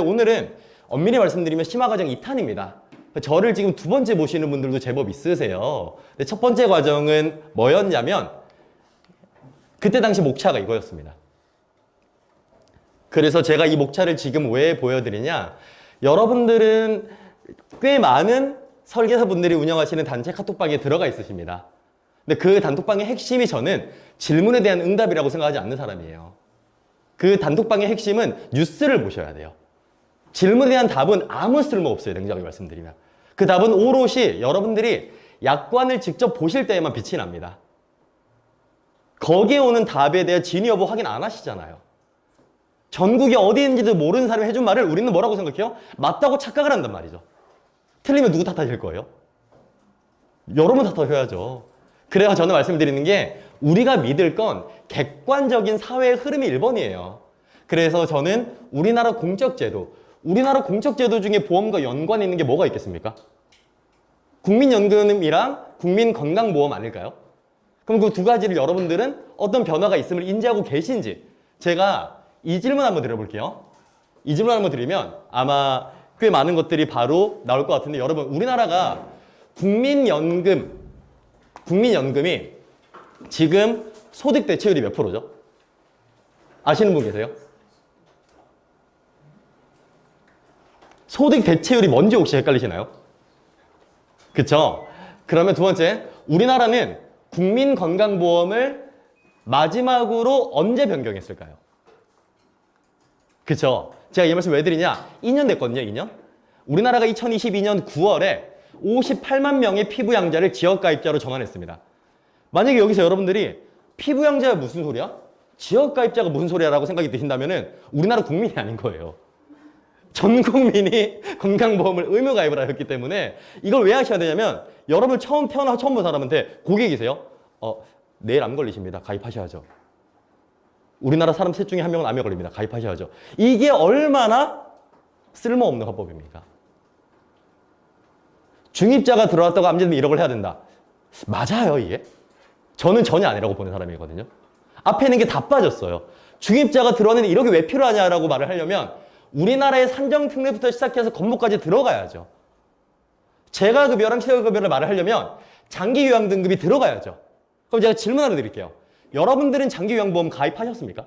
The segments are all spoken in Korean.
오늘은 엄밀히 말씀드리면 심화과정 2탄입니다. 저를 지금 두 번째 모시는 분들도 제법 있으세요. 근데 첫 번째 과정은 뭐였냐면 그때 당시 목차가 이거였습니다. 그래서 제가 이 목차를 지금 왜 보여드리냐, 여러분들은 꽤 많은 설계사분들이 운영하시는 단체 카톡방에 들어가 있으십니다. 근데 그 단톡방의 핵심이 저는 질문에 대한 응답이라고 생각하지 않는 사람이에요. 그 단톡방의 핵심은 뉴스를 보셔야 돼요. 질문에 대한 답은 아무 쓸모 없어요. 냉정하게 말씀드리면. 그 답은 오롯이 여러분들이 약관을 직접 보실 때에만 빛이 납니다. 거기에 오는 답에 대해 진위 여부 확인 안 하시잖아요. 전국이 어디 있는지도 모르는 사람이 해준 말을 우리는 뭐라고 생각해요? 맞다고 착각을 한단 말이죠. 틀리면 누구 탓하실 거예요? 여러분 탓하셔야죠. 그래서 저는 말씀드리는 게 우리가 믿을 건 객관적인 사회의 흐름이 1번이에요. 그래서 저는 우리나라 공적제도 중에 보험과 연관이 있는 게 뭐가 있겠습니까? 국민연금이랑 국민건강보험 아닐까요? 그럼 그 두 가지를 여러분들은 어떤 변화가 있음을 인지하고 계신지 제가 이 질문 한번 드려볼게요. 이 질문 한번 드리면 아마 꽤 많은 것들이 바로 나올 것 같은데, 여러분 우리나라가 국민연금이 지금 소득 대체율이 몇 프로죠? 아시는 분 계세요? 소득 대체율이 뭔지 혹시 헷갈리시나요? 그쵸? 그러면 두 번째, 우리나라는 국민건강보험을 마지막으로 언제 변경했을까요? 그쵸? 제가 이 말씀 왜 드리냐? 2년 됐거든요, 2년. 우리나라가 2022년 9월에 58만 명의 피부양자를 지역가입자로 전환했습니다. 만약에 여기서 여러분들이 피부양자가 무슨 소리야? 지역가입자가 무슨 소리야? 라고 생각이 드신다면 우리나라 국민이 아닌 거예요. 전 국민이 건강보험을 의무가입을 하였기 때문에 이걸 왜 하셔야 되냐면, 여러분 처음 본 사람한테 고객이세요? 내일 암 걸리십니다. 가입하셔야죠. 우리나라 사람 셋 중에 한 명은 암에 걸립니다. 가입하셔야죠. 이게 얼마나 쓸모없는 화법입니까? 중입자가 들어왔다고 암제되면 1억을 해야 된다. 맞아요, 이게? 저는 전혀 아니라고 보는 사람이거든요. 앞에 있는 게 다 빠졌어요. 중입자가 들어왔는데 1억이 왜 필요하냐라고 말을 하려면 우리나라의 산정특례부터 시작해서 건보까지 들어가야죠. 재가급여랑 실업급여를 말을 하려면 장기요양 등급이 들어가야죠. 그럼 제가 질문 하나 드릴게요. 여러분들은 장기요양보험 가입하셨습니까?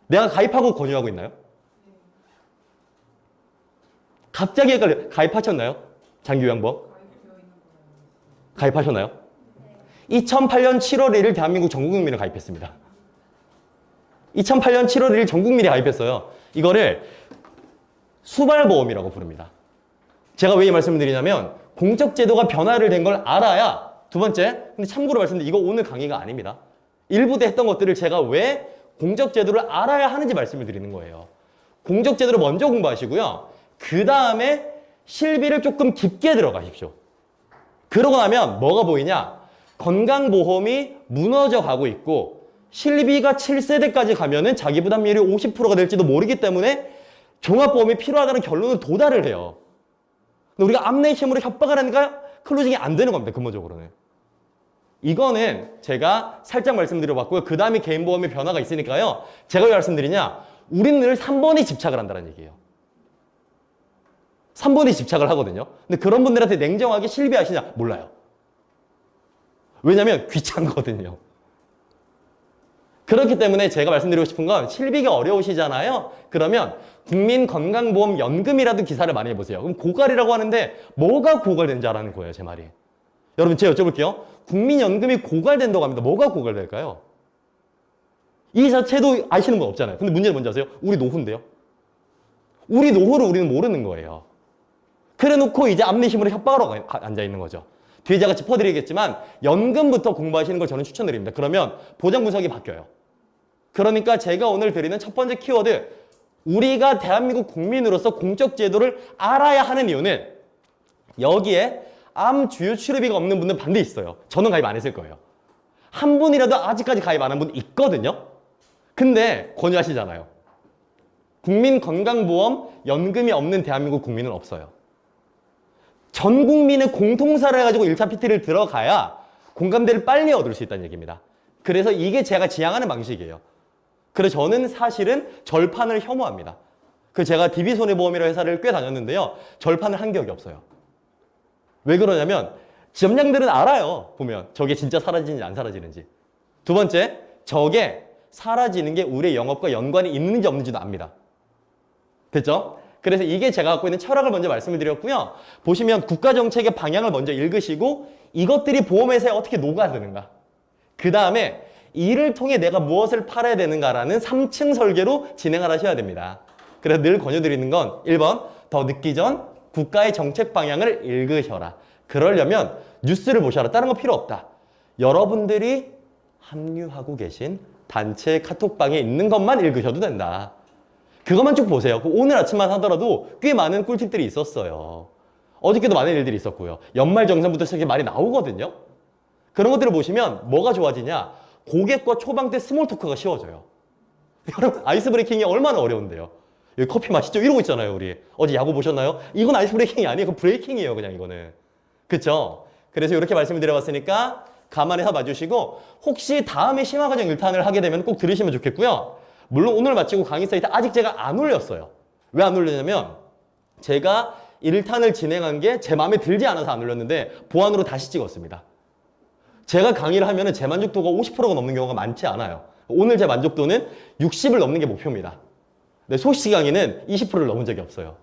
내가 가입하고 권유하고 있나요? 갑자기 헷갈려요. 가입하셨나요? 장기요양보험? 가입하셨나요? 2008년 7월 1일 대한민국 전 국민이 가입했습니다. 2008년 7월 1일 전 국민이 가입했어요. 이거를 수발보험이라고 부릅니다. 제가 왜 이 말씀을 드리냐면 공적제도가 변화를 된 걸 알아야. 두 번째, 근데 참고로 말씀드리면 이거 오늘 강의가 아닙니다. 일부 때 했던 것들을 제가 왜 공적제도를 알아야 하는지 말씀을 드리는 거예요. 공적제도를 먼저 공부하시고요. 그 다음에 실비를 조금 깊게 들어가십시오. 그러고 나면 뭐가 보이냐? 건강보험이 무너져 가고 있고 실비가 7세대까지 가면은 자기부담률이 50%가 될지도 모르기 때문에 종합보험이 필요하다는 결론을 도달을 해요. 근데 우리가 암내심으로 협박을 하니까 클로징이 안 되는 겁니다. 근본적으로는. 이거는 제가 살짝 말씀드려봤고요. 그 다음에 개인보험의 변화가 있으니까요. 제가 왜 말씀드리냐? 우리는 늘 3번에 집착을 한다는 얘기예요. 3번에 집착을 하거든요. 근데 그런 분들한테 냉정하게 실비하시냐? 몰라요. 왜냐면 귀찮거든요. 그렇기 때문에 제가 말씀드리고 싶은 건 실비가 어려우시잖아요. 그러면 국민건강보험연금이라도 기사를 많이 해보세요. 그럼 고갈이라고 하는데 뭐가 고갈된지 알아는 거예요, 제 말이. 여러분 제가 여쭤볼게요. 국민연금이 고갈된다고 합니다. 뭐가 고갈될까요? 이 자체도 아시는 분 없잖아요. 근데 문제는 뭔지 아세요? 우리 노후인데요. 우리 노후를 우리는 모르는 거예요. 그래 놓고 이제 암내심으로 협박하러 앉아있는 거죠. 뒤에 제가 짚어드리겠지만 연금부터 공부하시는 걸 저는 추천드립니다. 그러면 보장 분석이 바뀌어요. 그러니까 제가 오늘 드리는 첫 번째 키워드, 우리가 대한민국 국민으로서 공적 제도를 알아야 하는 이유는 여기에 암 주요 치료비가 없는 분은 반드시 있어요. 저는 가입 안 했을 거예요. 한 분이라도 아직까지 가입 안 한 분 있거든요. 근데 권유하시잖아요. 국민건강보험 연금이 없는 대한민국 국민은 없어요. 전 국민의 공통사를 해가지고 1차 PT를 들어가야 공감대를 빨리 얻을 수 있다는 얘기입니다. 그래서 이게 제가 지향하는 방식이에요. 그래서 저는 사실은 절판을 혐오합니다. 그 제가 DB손해보험이라는 회사를 꽤 다녔는데요. 절판을 한 적이 없어요. 왜 그러냐면 점장들은 알아요. 보면 저게 진짜 사라지는지 안 사라지는지. 두 번째, 저게 사라지는 게 우리의 영업과 연관이 있는지 없는지도 압니다. 됐죠? 그래서 이게 제가 갖고 있는 철학을 먼저 말씀을 드렸고요. 보시면 국가정책의 방향을 먼저 읽으시고 이것들이 보험회사에 어떻게 녹아드는가. 그 다음에 이를 통해 내가 무엇을 팔아야 되는가라는 3층 설계로 진행을 하셔야 됩니다. 그래서 늘 권유드리는 건 1번, 더 늦기 전 국가의 정책 방향을 읽으셔라. 그러려면 뉴스를 보셔라. 다른 거 필요 없다. 여러분들이 합류하고 계신 단체 카톡방에 있는 것만 읽으셔도 된다. 그것만 쭉 보세요. 오늘 아침만 하더라도 꽤 많은 꿀팁들이 있었어요. 어저께도 많은 일들이 있었고요. 연말정산부터 시작해 말이 나오거든요. 그런 것들을 보시면 뭐가 좋아지냐? 고객과 초반 때 스몰 토크가 쉬워져요. 여러분 아이스 브레이킹이 얼마나 어려운데요. 여기 커피 마시죠? 이러고 있잖아요. 우리 어제 야구 보셨나요? 이건 아이스 브레이킹이 아니에요. 그건 브레이킹이에요. 그냥 이거는. 그쵸? 그래서 이렇게 말씀을 드려봤으니까 감안해서 봐주시고 혹시 다음에 심화과정 1탄을 하게 되면 꼭 들으시면 좋겠고요. 물론 오늘 마치고 강의 사이트 아직 제가 안 올렸어요. 왜 안 올렸냐면 제가 1탄을 진행한 게 제 마음에 들지 않아서 안 올렸는데 보완으로 다시 찍었습니다. 제가 강의를 하면 제 만족도가 50%가 넘는 경우가 많지 않아요. 오늘 제 만족도는 60을 넘는 게 목표입니다. 근데 소식 강의는 20%를 넘은 적이 없어요.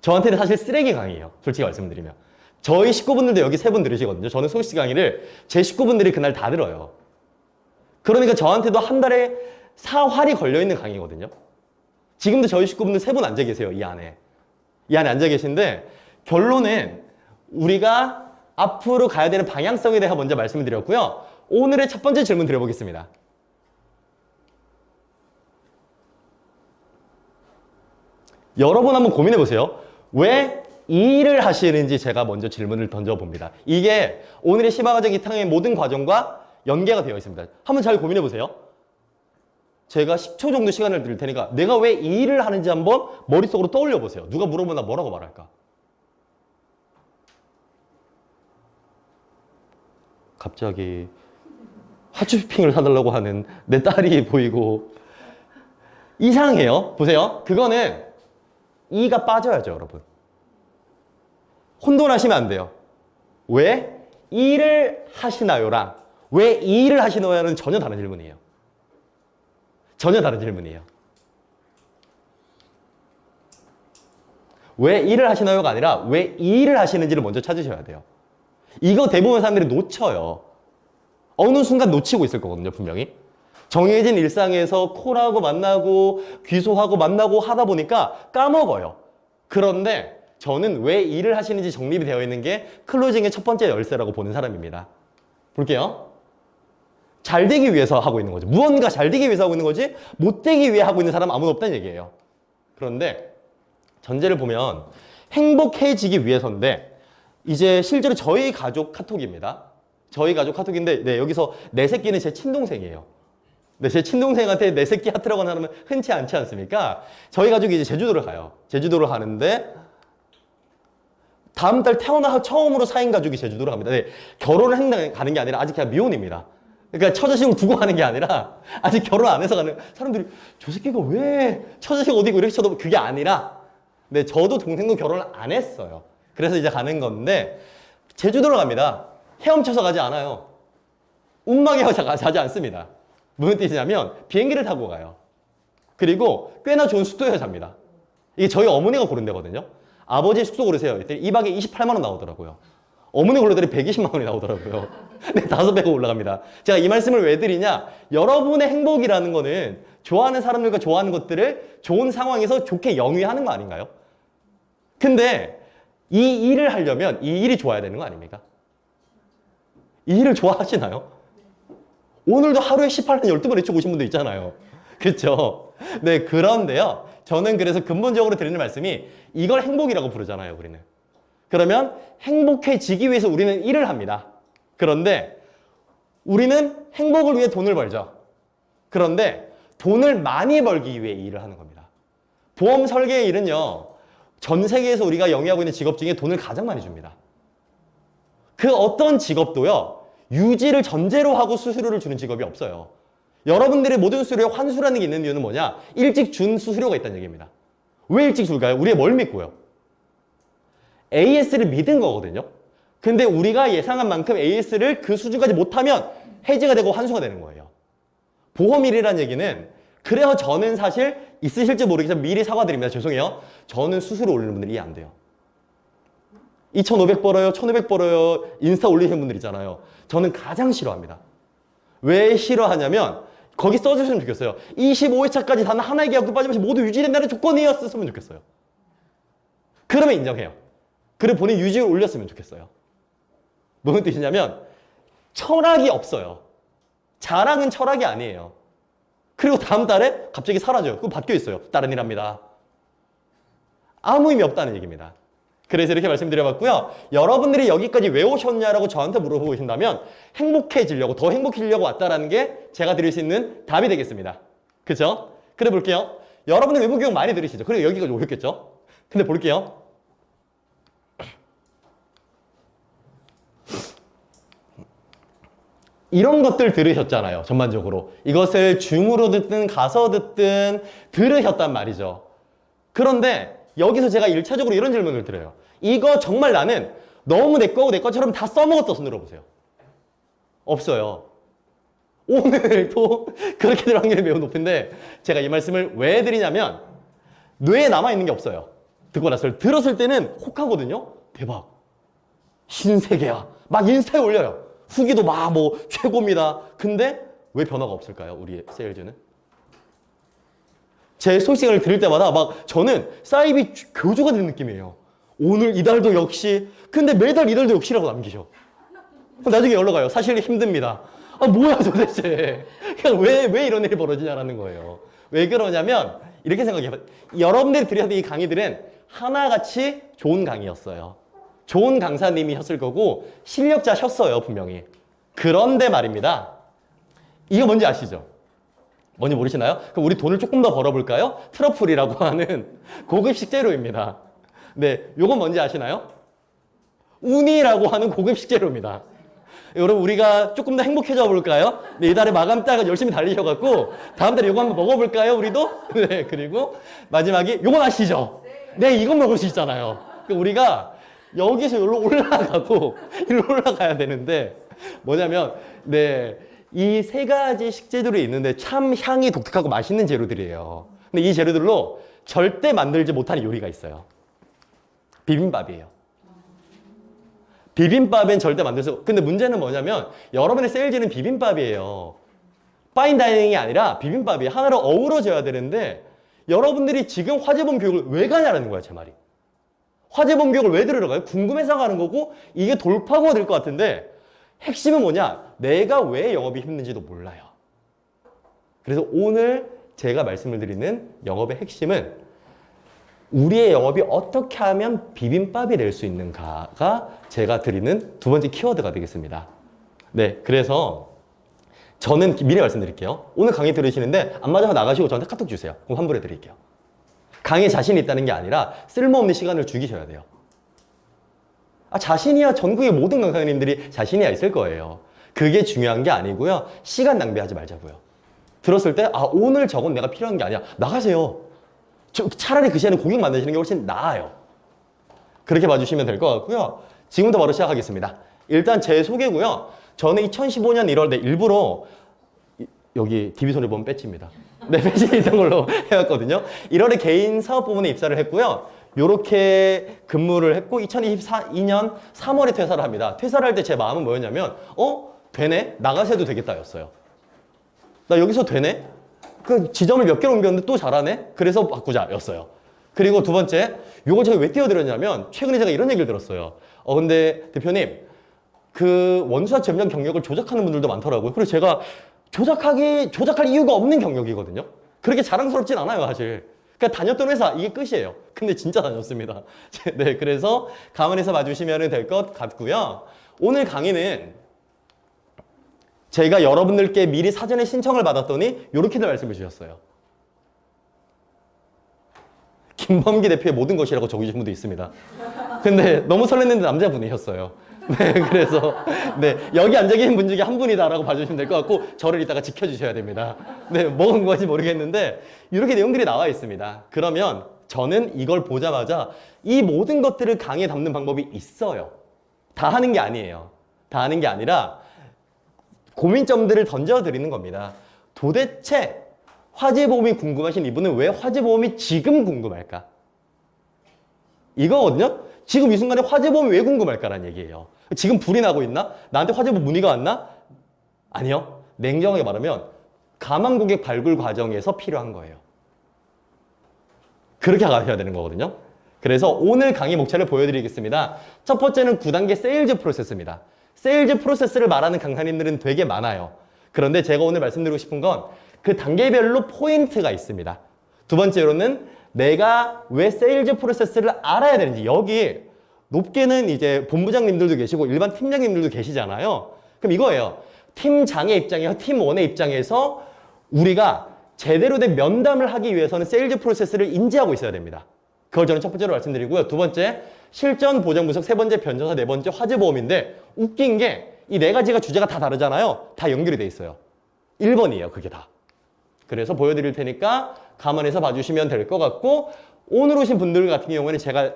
저한테는 사실 쓰레기 강의예요. 솔직히 말씀드리면. 저희 식구분들도 여기 3분 들으시거든요. 저는 소식 강의를 제 식구분들이 그날 다 들어요. 그러니까 저한테도 한 달에 4활이 걸려있는 강의거든요. 지금도 저희 식구분들 3분 앉아 계세요. 이 안에 앉아 계신데 결론은 우리가 앞으로 가야 되는 방향성에 대해 먼저 말씀을 드렸고요. 오늘의 첫 번째 질문 드려보겠습니다. 여러분 한번 고민해 보세요. 왜 이 일을 하시는지 제가 먼저 질문을 던져봅니다. 이게 오늘의 심화과정 2탄의 모든 과정과 연계가 되어 있습니다. 한번 잘 고민해 보세요. 제가 10초 정도 시간을 드릴 테니까 내가 왜 이 일을 하는지 한번 머릿속으로 떠올려 보세요. 누가 물어보나 뭐라고 말할까? 갑자기 핫쇼핑을 사달라고 하는 내 딸이 보이고 이상해요. 보세요. 그거는 이가 빠져야죠, 여러분. 혼돈하시면 안 돼요. 왜 일을 하시나요랑 왜 이 일을 하시나요는 전혀 다른 질문이에요. 전혀 다른 질문이에요. 왜 일을 하시나요가 아니라 왜 이 일을 하시는지를 먼저 찾으셔야 돼요. 이거 대부분 사람들이 놓쳐요. 어느 순간 놓치고 있을 거거든요, 분명히. 정해진 일상에서 콜하고 만나고 귀소하고 만나고 하다 보니까 까먹어요. 그런데 저는 왜 일을 하시는지 정립이 되어 있는 게 클로징의 첫 번째 열쇠라고 보는 사람입니다. 볼게요. 잘 되기 위해서 하고 있는 거죠. 무언가 잘 되기 위해서 하고 있는 거지 못 되기 위해 하고 있는 사람 아무도 없다는 얘기예요. 그런데 전제를 보면 행복해지기 위해서인데 이제 실제로 저희 가족 카톡입니다. 저희 가족 카톡인데 네, 여기서 내 새끼는 제 친동생이에요. 네, 제 친동생한테 내 새끼 하트라고 하면 흔치 않지 않습니까? 저희 가족이 이제 제주도를 가요. 제주도를 가는데 다음 달 태어나 처음으로 4인 가족이 제주도를 갑니다. 네, 결혼을 가는 게 아니라 아직 그냥 미혼입니다. 그러니까 처자식을 두고 가는 게 아니라 아직 결혼 안 해서 가는 사람들이 저 새끼가 왜 처자식 어디고 이렇게 쳐도 그게 아니라 네, 저도 동생도 결혼을 안 했어요. 그래서 이제 가는 건데 제주도를 갑니다. 헤엄쳐서 가지 않아요. 운막에 가지 않습니다. 무슨 뜻이냐면 비행기를 타고 가요. 그리고 꽤나 좋은 숙소에 잡니다. 이게 저희 어머니가 고른 데거든요. 아버지 숙소 고르세요. 이때 2박에 28만 원 나오더라고요. 어머니 고르더니 120만 원이 나오더라고요. 네, 5배가 올라갑니다. 제가 이 말씀을 왜 드리냐? 여러분의 행복이라는 거는 좋아하는 사람들과 좋아하는 것들을 좋은 상황에서 좋게 영위하는 거 아닌가요? 근데 이 일을 하려면 이 일이 좋아야 되는 거 아닙니까? 이 일을 좋아하시나요? 오늘도 하루에 18분 12번 외치고 오신 분도 있잖아요. 그렇죠? 네, 그런데요. 저는 그래서 근본적으로 드리는 말씀이 이걸 행복이라고 부르잖아요, 우리는. 그러면 행복해지기 위해서 우리는 일을 합니다. 그런데 우리는 행복을 위해 돈을 벌죠. 그런데 돈을 많이 벌기 위해 일을 하는 겁니다. 보험 설계의 일은요. 전 세계에서 우리가 영위하고 있는 직업 중에 돈을 가장 많이 줍니다. 그 어떤 직업도요. 유지를 전제로 하고 수수료를 주는 직업이 없어요. 여러분들의 모든 수수료에 환수라는 게 있는 이유는 뭐냐? 일찍 준 수수료가 있다는 얘기입니다. 왜 일찍 줄까요? 우리가 뭘 믿고요? AS를 믿은 거거든요. 근데 우리가 예상한 만큼 AS를 그 수준까지 못하면 해지가 되고 환수가 되는 거예요. 보험일이라는 얘기는 그래서 저는 사실 있으실지 모르겠지만 미리 사과드립니다. 죄송해요. 저는 수수료 올리는 분들 이해 안 돼요. 2,500 벌어요, 1,500 벌어요, 인스타 올리시는 분들 있잖아요. 저는 가장 싫어합니다. 왜 싫어하냐면 거기 써주시면 좋겠어요. 25회차까지 단 하나의 계약도 빠짐없이 모두 유지된다는 조건이었으면 좋겠어요. 그러면 인정해요. 그리고 본인 유지를 올렸으면 좋겠어요. 무슨 뜻이냐면 철학이 없어요. 자랑은 철학이 아니에요. 그리고 다음 달에 갑자기 사라져요. 그거 바뀌어 있어요. 다른 일 합니다. 아무 의미 없다는 얘기입니다. 그래서 이렇게 말씀드려봤고요. 여러분들이 여기까지 왜 오셨냐라고 저한테 물어보고 계신다면 행복해지려고, 더 행복해지려고 왔다라는 게 제가 드릴 수 있는 답이 되겠습니다. 그죠? 그래 볼게요. 여러분들 외부교육 많이 들으시죠? 그리고 여기까지 오셨겠죠? 근데 볼게요. 이런 것들 들으셨잖아요. 전반적으로. 이것을 줌으로 듣든 가서 듣든 들으셨단 말이죠. 그런데 여기서 제가 1차적으로 이런 질문을 드려요. 이거 정말 나는 너무 내 거고 내 것처럼 다 써먹었다 손들어 보세요. 없어요. 오늘도 그렇게 될 확률이 매우 높은데 제가 이 말씀을 왜 드리냐면 뇌에 남아있는 게 없어요. 듣고 나서 들었을 때는 혹하거든요. 대박. 신세계야. 막 인스타에 올려요. 후기도 막 뭐 최고입니다. 근데 왜 변화가 없을까요? 우리 세일즈는? 제 소식을 들을 때마다 막 저는 사이비 교주가 되는 느낌이에요. 오늘 이달도 역시. 근데 매달 이달도 역시라고 남기셔. 나중에 연락 와요. 사실 힘듭니다. 아 뭐야 도대체. 그냥 왜 이런 일이 벌어지냐라는 거예요. 왜 그러냐면 이렇게 생각해요. 여러분들이 들으셨던 이 강의들은 하나같이 좋은 강의였어요. 좋은 강사님이셨을 거고 실력자셨어요 분명히. 그런데 말입니다. 이거 뭔지 아시죠? 뭔지 모르시나요? 그럼 우리 돈을 조금 더 벌어볼까요? 트러플이라고 하는 고급 식재료입니다. 네, 요건 뭔지 아시나요? 우니라고 하는 고급 식재료입니다. 여러분 우리가 조금 더 행복해져 볼까요? 네, 이달에 마감 딱 열심히 달리셔갖고 다음 달에 요거 한번 먹어볼까요? 우리도? 네, 그리고 마지막에 요건 아시죠? 네, 이건 먹을 수 있잖아요. 그러니까 우리가 여기서 여기로 올라가고 이리로 올라가야 되는데 뭐냐면 네, 이 세 가지 식재료들이 있는데 참 향이 독특하고 맛있는 재료들이에요. 근데 이 재료들로 절대 만들지 못하는 요리가 있어요. 비빔밥이에요. 비빔밥엔 절대 만들 수 근데 문제는 뭐냐면 여러분의 세일즈는 비빔밥이에요. 파인다이닝이 아니라 비빔밥이 하나로 어우러져야 되는데 여러분들이 지금 화재범 교육을 왜 가냐라는 거야 제 말이. 화재범 교육을 왜 들으러 가요? 궁금해서 가는 거고 이게 돌파구가 될 것 같은데 핵심은 뭐냐? 내가 왜 영업이 힘든지도 몰라요. 그래서 오늘 제가 말씀을 드리는 영업의 핵심은 우리의 영업이 어떻게 하면 비빔밥이 될 수 있는가가 제가 드리는 두 번째 키워드가 되겠습니다. 네, 그래서 저는 미리 말씀드릴게요. 오늘 강의 들으시는데 안 맞아서 나가시고 저한테 카톡 주세요. 그럼 환불해 드릴게요. 강의에 자신이 있다는 게 아니라 쓸모없는 시간을 죽이셔야 돼요. 아, 자신이야 전국의 모든 강사님들이 자신이야 있을 거예요. 그게 중요한 게 아니고요. 시간 낭비하지 말자고요. 들었을 때 아 오늘 저건 내가 필요한 게 아니야. 나가세요. 차라리 그 시간에 고객 만나시는 게 훨씬 나아요. 그렇게 봐주시면 될 것 같고요. 지금부터 바로 시작하겠습니다. 일단 제 소개고요. 저는 2015년 1월에 일부러 여기 DB손해 보면 배지입니다. 네, 배지 있던 걸로 해왔거든요. 1월에 개인 사업 부문에 입사를 했고요. 요렇게 근무를 했고 2022년 3월에 퇴사를 합니다. 퇴사를 할 때 제 마음은 뭐였냐면 되네? 나가서 해도 되겠다 였어요. 나 여기서 되네? 그 지점을 몇 개를 옮겼는데 또 잘하네? 그래서 바꾸자 였어요. 그리고 두 번째, 요걸 제가 왜 띄워드렸냐면 최근에 제가 이런 얘기를 들었어요. 근데 대표님 그 원수와 점령 경력을 조작하는 분들도 많더라고요. 그래서 제가 조작할 이유가 없는 경력이거든요. 그렇게 자랑스럽진 않아요 사실. 그러니까 다녔던 회사 이게 끝이에요. 근데 진짜 다녔습니다. 네, 그래서 가만히서 봐주시면 될 것 같고요. 오늘 강의는 제가 여러분들께 미리 사전에 신청을 받았더니 이렇게들 말씀을 주셨어요. 김범기 대표의 모든 것이라고 적으신 분도 있습니다. 근데 너무 설렜는데 남자분이셨어요. 네, 그래서 네, 여기 앉아 계신 분 중에 한 분이다라고 봐주시면 될 것 같고 저를 이따가 지켜주셔야 됩니다. 네, 뭐건 건지 모르겠는데 이렇게 내용들이 나와 있습니다. 그러면 저는 이걸 보자마자 이 모든 것들을 강의에 담는 방법이 있어요. 다 하는 게 아니에요. 다 하는 게 아니라 고민점들을 던져드리는 겁니다. 도대체 화재보험이 궁금하신 이분은 왜 화재보험이 지금 궁금할까? 이거거든요. 지금 이 순간에 화재보험이 왜 궁금할까라는 얘기예요. 지금 불이 나고 있나? 나한테 화재보험 문의가 왔나? 아니요. 냉정하게 말하면 가망고객 발굴 과정에서 필요한 거예요. 그렇게 가셔야 되는 거거든요. 그래서 오늘 강의 목차를 보여드리겠습니다. 첫 번째는 9단계 세일즈 프로세스입니다. 세일즈 프로세스를 말하는 강사님들은 되게 많아요. 그런데 제가 오늘 말씀드리고 싶은 건 그 단계별로 포인트가 있습니다. 두 번째로는 내가 왜 세일즈 프로세스를 알아야 되는지. 여기 높게는 이제 본부장님들도 계시고 일반 팀장님들도 계시잖아요. 그럼 이거예요. 팀장의 입장에서 팀원의 입장에서 우리가 제대로 된 면담을 하기 위해서는 세일즈 프로세스를 인지하고 있어야 됩니다. 그걸 저는 첫 번째로 말씀드리고요. 두 번째, 실전 보장 분석, 세 번째 변조사, 네 번째 화재보험인데 웃긴 게 이 네 가지가 주제가 다 다르잖아요. 다 연결이 돼 있어요. 1번이에요. 그게 다. 그래서 보여드릴 테니까 감안해서 봐주시면 될 것 같고 오늘 오신 분들 같은 경우에는 제가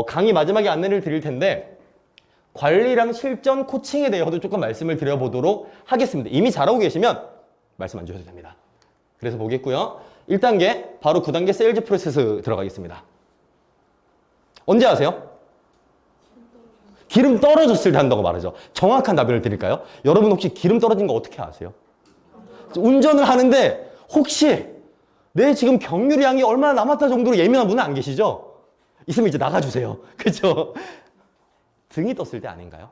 강의 마지막에 안내를 드릴 텐데 관리랑 실전 코칭에 대해서도 조금 말씀을 드려보도록 하겠습니다. 이미 잘하고 계시면 말씀 안 주셔도 됩니다. 그래서 보겠고요. 1단계 바로 9단계 세일즈 프로세스 들어가겠습니다. 언제 하세요? 기름 떨어졌을 때 한다고 말하죠. 정확한 답변을 드릴까요? 여러분 혹시 기름 떨어진 거 어떻게 아세요? 운전을 하는데 혹시 내 지금 경유량이 얼마나 남았다 정도로 예민한 분은 안 계시죠? 있으면 이제 나가주세요. 그렇죠? 등이 떴을 때 아닌가요?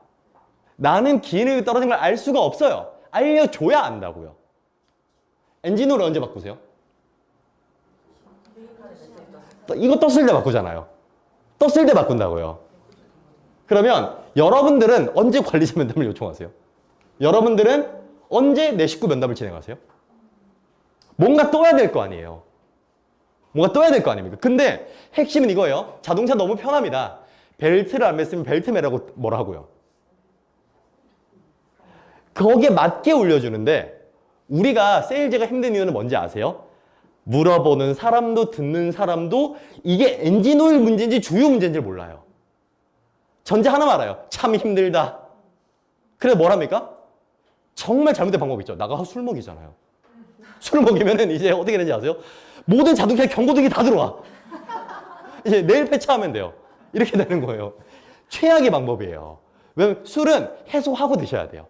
나는 기름이 떨어진 걸 알 수가 없어요. 알려줘야 안다고요. 엔진오일 언제 바꾸세요? 이거 떴을 때 바꾸잖아요. 떴을 때 바꾼다고요. 그러면 여러분들은 언제 관리자 면담을 요청하세요? 여러분들은 언제 내 식구 면담을 진행하세요? 뭔가 떠야 될 거 아니에요. 뭔가 떠야 될 거 아닙니까? 근데 핵심은 이거예요. 자동차 너무 편합니다. 벨트를 안 맸으면 벨트 매라고 뭐라 하고요. 거기에 맞게 올려주는데 우리가 세일즈가 힘든 이유는 뭔지 아세요? 물어보는 사람도 듣는 사람도 이게 엔진오일 문제인지 주유 문제인지 몰라요. 전제 하나만 알아요. 참 힘들다. 그래 뭘 합니까? 정말 잘못된 방법이 있죠. 나가서 술 먹이잖아요. 술 먹이면은 이제 어떻게 되는지 아세요? 모든 자동차에 경고등이 다 들어와. 이제 내일 폐차하면 돼요. 이렇게 되는 거예요. 최악의 방법이에요. 왜냐면 술은 해소하고 드셔야 돼요.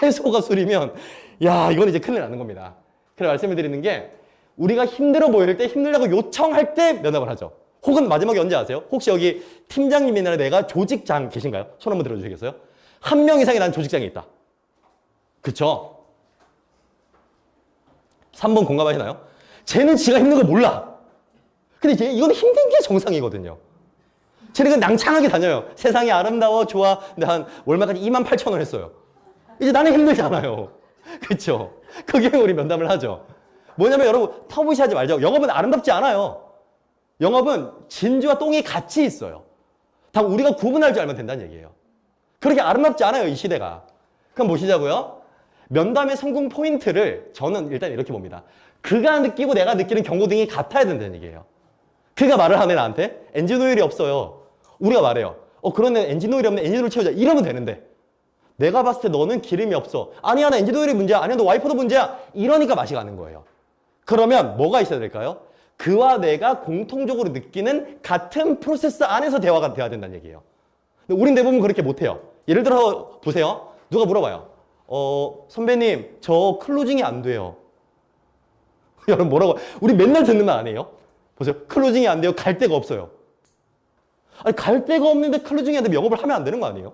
해소가 술이면 야 이건 이제 큰일 나는 겁니다. 그래서 말씀을 드리는 게 우리가 힘들어 보일 때 힘들다고 요청할 때 면담을 하죠. 혹은 마지막에 언제 아세요? 혹시 여기 팀장님이나 내가 조직장 계신가요? 손 한번 들어주시겠어요? 한 명 이상이 난 조직장이 있다. 그쵸? 3번 공감하시나요? 쟤는 지가 힘든 걸 몰라. 근데 이제 이건 힘든 게 정상이거든요. 쟤는 그냥 낭창하게 다녀요. 세상이 아름다워, 좋아. 근데 한 월말까지 28,000원 했어요. 이제 나는 힘들잖아요. 그쵸? 그게 우리 면담을 하죠. 뭐냐면 여러분, 터무시하지 말자고. 영업은 아름답지 않아요. 영업은 진주와 똥이 같이 있어요. 다 우리가 구분할 줄 알면 된다는 얘기예요. 그렇게 아름답지 않아요, 이 시대가. 그럼 보시자고요. 면담의 성공 포인트를 저는 일단 이렇게 봅니다. 그가 느끼고 내가 느끼는 경고등이 같아야 된다는 얘기예요. 그가 말을 하네, 나한테. 엔진오일이 없어요. 우리가 말해요. 그런데 엔진오일이 없네, 엔진오일 채우자. 이러면 되는데. 내가 봤을 때 너는 기름이 없어. 아니야, 나 엔진오일이 문제야. 아니야, 너 와이퍼도 문제야. 이러니까 맛이 가는 거예요. 그러면 뭐가 있어야 될까요? 그와 내가 공통적으로 느끼는 같은 프로세스 안에서 대화가 돼야 된다는 얘기예요. 근데 우린 대부분 그렇게 못해요. 예를 들어 보세요. 누가 물어봐요. 선배님, 저 클로징이 안 돼요. 여러분 뭐라고? 우리 맨날 듣는 말 아니에요? 보세요. 클로징이 안 돼요. 갈 데가 없어요. 아니 갈 데가 없는데 클로징이 안 되면 영업을 하면 안 되는 거 아니에요?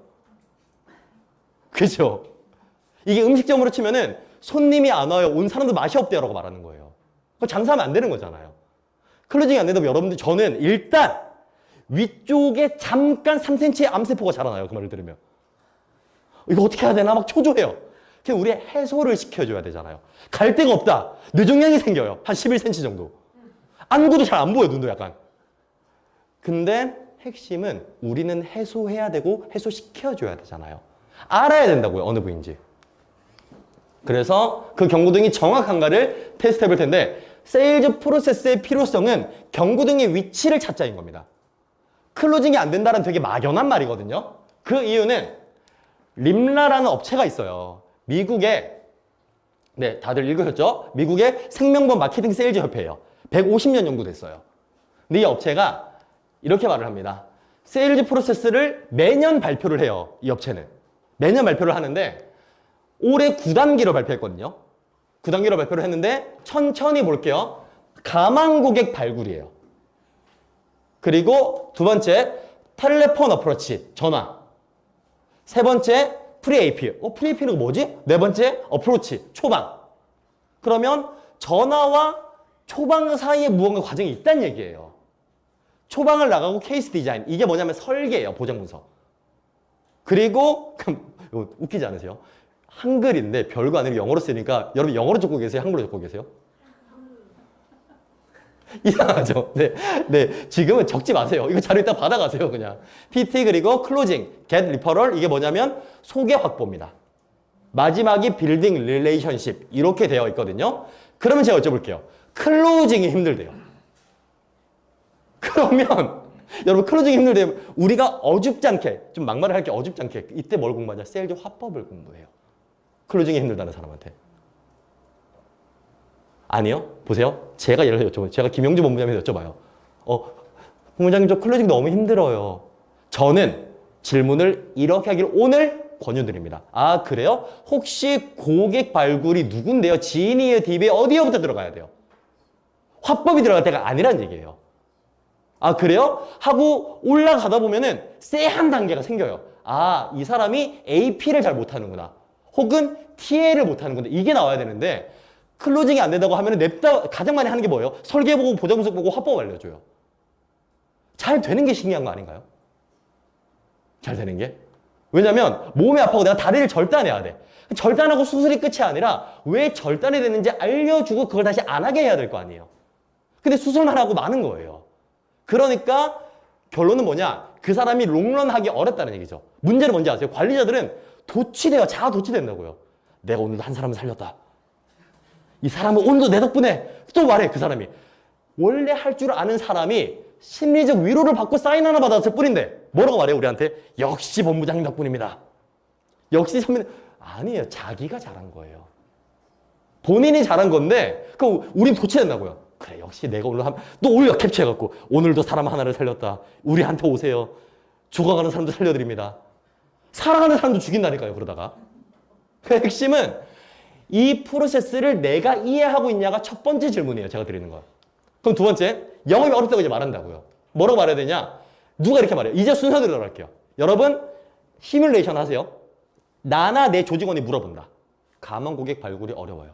그죠? 이게 음식점으로 치면은 손님이 안 와요. 온 사람도 맛이 없대요라고 말하는 거예요. 그거 장사하면 안 되는 거잖아요. 클로징이 안 되면 여러분들 저는 일단 위쪽에 잠깐 3cm의 암세포가 자라나요. 그 말을 들으면. 이거 어떻게 해야 되나 막 초조해요. 그냥 우리 해소를 시켜줘야 되잖아요. 갈 데가 없다. 뇌종양이 생겨요. 한 11cm 정도. 안구도 잘 안 보여, 눈도 약간. 근데 핵심은 우리는 해소해야 되고 해소시켜줘야 되잖아요. 알아야 된다고요. 어느 부위인지. 그래서 그 경고등이 정확한가를 테스트 해볼 텐데 세일즈 프로세스의 필요성은 경구등의 위치를 찾자인 겁니다. 클로징이 안 된다는 되게 막연한 말이거든요. 그 이유는 림라라는 업체가 있어요. 미국의 네, 다들 읽으셨죠? 미국의 생명보 마케팅 세일즈 협회예요. 150년 정도 됐어요. 근데 이 업체가 이렇게 말을 합니다. 세일즈 프로세스를 매년 발표를 해요. 이 업체는. 매년 발표를 하는데 올해 9단계로 발표했거든요. 9단계로 발표를 했는데 천천히 볼게요. 가망 고객 발굴이에요. 그리고 두 번째, 텔레폰 어프로치, 전화. 세 번째, 프리-AP. 프리-AP는 뭐지? 네 번째, 어프로치, 초방. 그러면 전화와 초방 사이에 무언가 과정이 있다는 얘기예요. 초방을 나가고 케이스 디자인. 이게 뭐냐면 설계예요, 보장문서. 그리고, 웃기지 않으세요? 한글인데 별거 아니고 영어로 쓰니까 여러분 영어로 적고 계세요? 한글로 적고 계세요? 이상하죠? 네. 네. 지금은 적지 마세요. 이거 자료 이따 받아가세요, 그냥. PT 그리고 클로징, get referral 이게 뭐냐면 소개 확보입니다. 마지막이 빌딩 릴레이션십 이렇게 되어 있거든요. 그러면 제가 여쭤볼게요. 클로징이 힘들대요. 그러면 여러분 클로징이 힘들대요. 우리가 어줍지 않게 좀 막말을 할게 어줍지 않게 이때 뭘 공부하냐? 세일즈 화법을 공부해요. 클로징이 힘들다는 사람한테. 아니요. 보세요. 제가 예를 들어 여쭤봐요. 제가 김영주 본부장님한테 여쭤봐요. 본부장님 저 클로징 너무 힘들어요. 저는 질문을 이렇게 하기를 오늘 권유드립니다. 아 그래요? 혹시 고객 발굴이 누군데요? 지인이에요? DB에 어디에부터 들어가야 돼요? 화법이 들어갈 때가 아니란 얘기예요. 아 그래요? 하고 올라가다 보면은 쎄한 단계가 생겨요. 아 이 사람이 AP를 잘 못하는구나. 혹은 TA를 못하는구나. 이게 나와야 되는데 클로징이 안 된다고 하면 냅다 가장 많이 하는 게 뭐예요? 설계보고 보장분석 보고 화법 알려줘요. 잘 되는 게 신기한 거 아닌가요? 잘 되는 게? 왜냐면 몸이 아파고 내가 다리를 절단해야 돼. 절단하고 수술이 끝이 아니라 왜 절단이 되는지 알려주고 그걸 다시 안 하게 해야 될 거 아니에요. 근데 수술만 하고 마는 거예요. 그러니까 결론은 뭐냐? 그 사람이 롱런하기 어렵다는 얘기죠. 문제는 뭔지 아세요? 관리자들은 도취돼요. 자아 도취된다고요. 내가 오늘도 한 사람을 살렸다. 이 사람은 오늘도 내 덕분에 또 말해 그 사람이. 원래 할 줄 아는 사람이 심리적 위로를 받고 사인 하나 받았을 뿐인데 뭐라고 말해요 우리한테? 역시 본부장님 덕분입니다. 역시 선배님. 아니에요. 자기가 잘한 거예요. 본인이 잘한 건데 그럼 우린 도취된다고요. 그래 역시 내가 오늘 또 올려 캡처해갖고 오늘도 사람 하나를 살렸다. 우리한테 오세요. 죽어가는 사람도 살려드립니다. 살아가는 사람도 죽인다니까요 그러다가. 그 핵심은 이 프로세스를 내가 이해하고 있냐가 첫 번째 질문이에요. 제가 드리는 거. 그럼 두 번째, 영업이 어렵다고 이제 말한다고요. 뭐라고 말해야 되냐? 누가 이렇게 말해요? 이제 순서대로 들어갈게요. 여러분, 시뮬레이션 하세요. 나나 내 조직원이 물어본다. 가망 고객 발굴이 어려워요.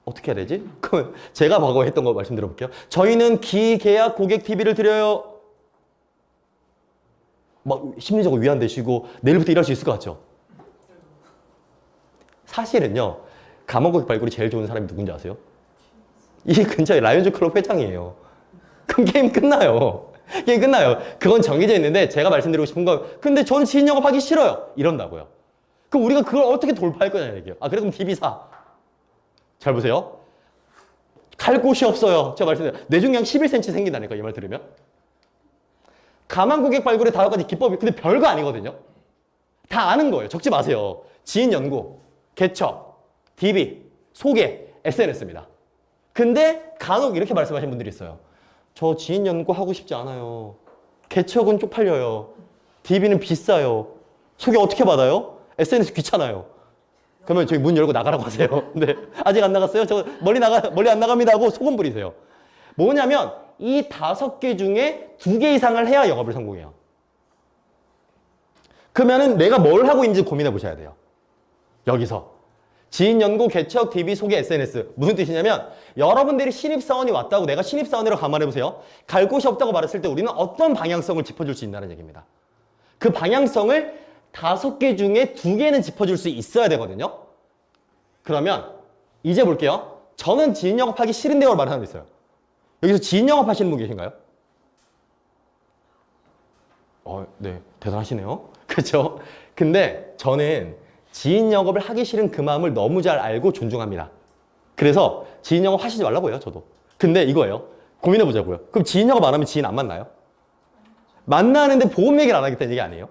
어떻게 해야 되지? 그럼 제가 과거에 했던 거 말씀드려볼게요. 저희는 기계약 고객 TV를 드려요. 막 심리적으로 위안되시고 내일부터 일할 수 있을 것 같죠? 사실은요. 가망 고객 발굴이 제일 좋은 사람이 누군지 아세요? 이 근처에 라이온즈 클럽 회장이에요. 그럼 게임 끝나요. 게임 끝나요. 그건 정해져 있는데 제가 말씀드리고 싶은 건 근데 전 지인 영업하기 싫어요. 이런다고요. 그럼 우리가 그걸 어떻게 돌파할 거냐는 얘기예요. 아 그래 그럼 TV 사. 잘 보세요. 갈 곳이 없어요. 제가 말씀드려요. 뇌중량 11cm 생긴다니까 이 말 들으면. 가망 고객 발굴의 5가지 기법이 근데 별거 아니거든요. 다 아는 거예요. 적지 마세요. 지인 연구, 개척, DB, 소개, SNS입니다. 근데 간혹 이렇게 말씀하시는 분들이 있어요. 저 지인 연구 하고 싶지 않아요. 개척은 쪽팔려요. DB는 비싸요. 소개 어떻게 받아요? SNS 귀찮아요. 그러면 저기 문 열고 나가라고 하세요. 네. 아직 안 나갔어요? 저 멀리 안 나갑니다 하고 소금 부리세요. 뭐냐면 이 5개 중에 2개 이상을 해야 영업을 성공해요. 그러면은 내가 뭘 하고 있는지 고민해 보셔야 돼요. 여기서. 지인 연구, 개척, DB, 소개, SNS. 무슨 뜻이냐면 여러분들이 신입사원이 왔다고 내가 신입사원이라고 감안해보세요. 갈 곳이 없다고 말했을 때 우리는 어떤 방향성을 짚어줄 수 있다는 얘기입니다. 그 방향성을 5개 중에 2개는 짚어줄 수 있어야 되거든요. 그러면 이제 볼게요. 저는 지인 영업하기 싫은데요 말하는 사람 있어요. 여기서 지인 영업하시는 분 계신가요? 네. 대단하시네요. 그렇죠? 근데 저는 지인 영업을 하기 싫은 그 마음을 너무 잘 알고 존중합니다. 그래서 지인 영업 하시지 말라고 해요, 저도. 근데 이거예요. 고민해보자고요. 그럼 지인 영업 안 하면 지인 안 만나요? 만나는데 보험 얘기를 안 하겠다는 얘기 아니에요?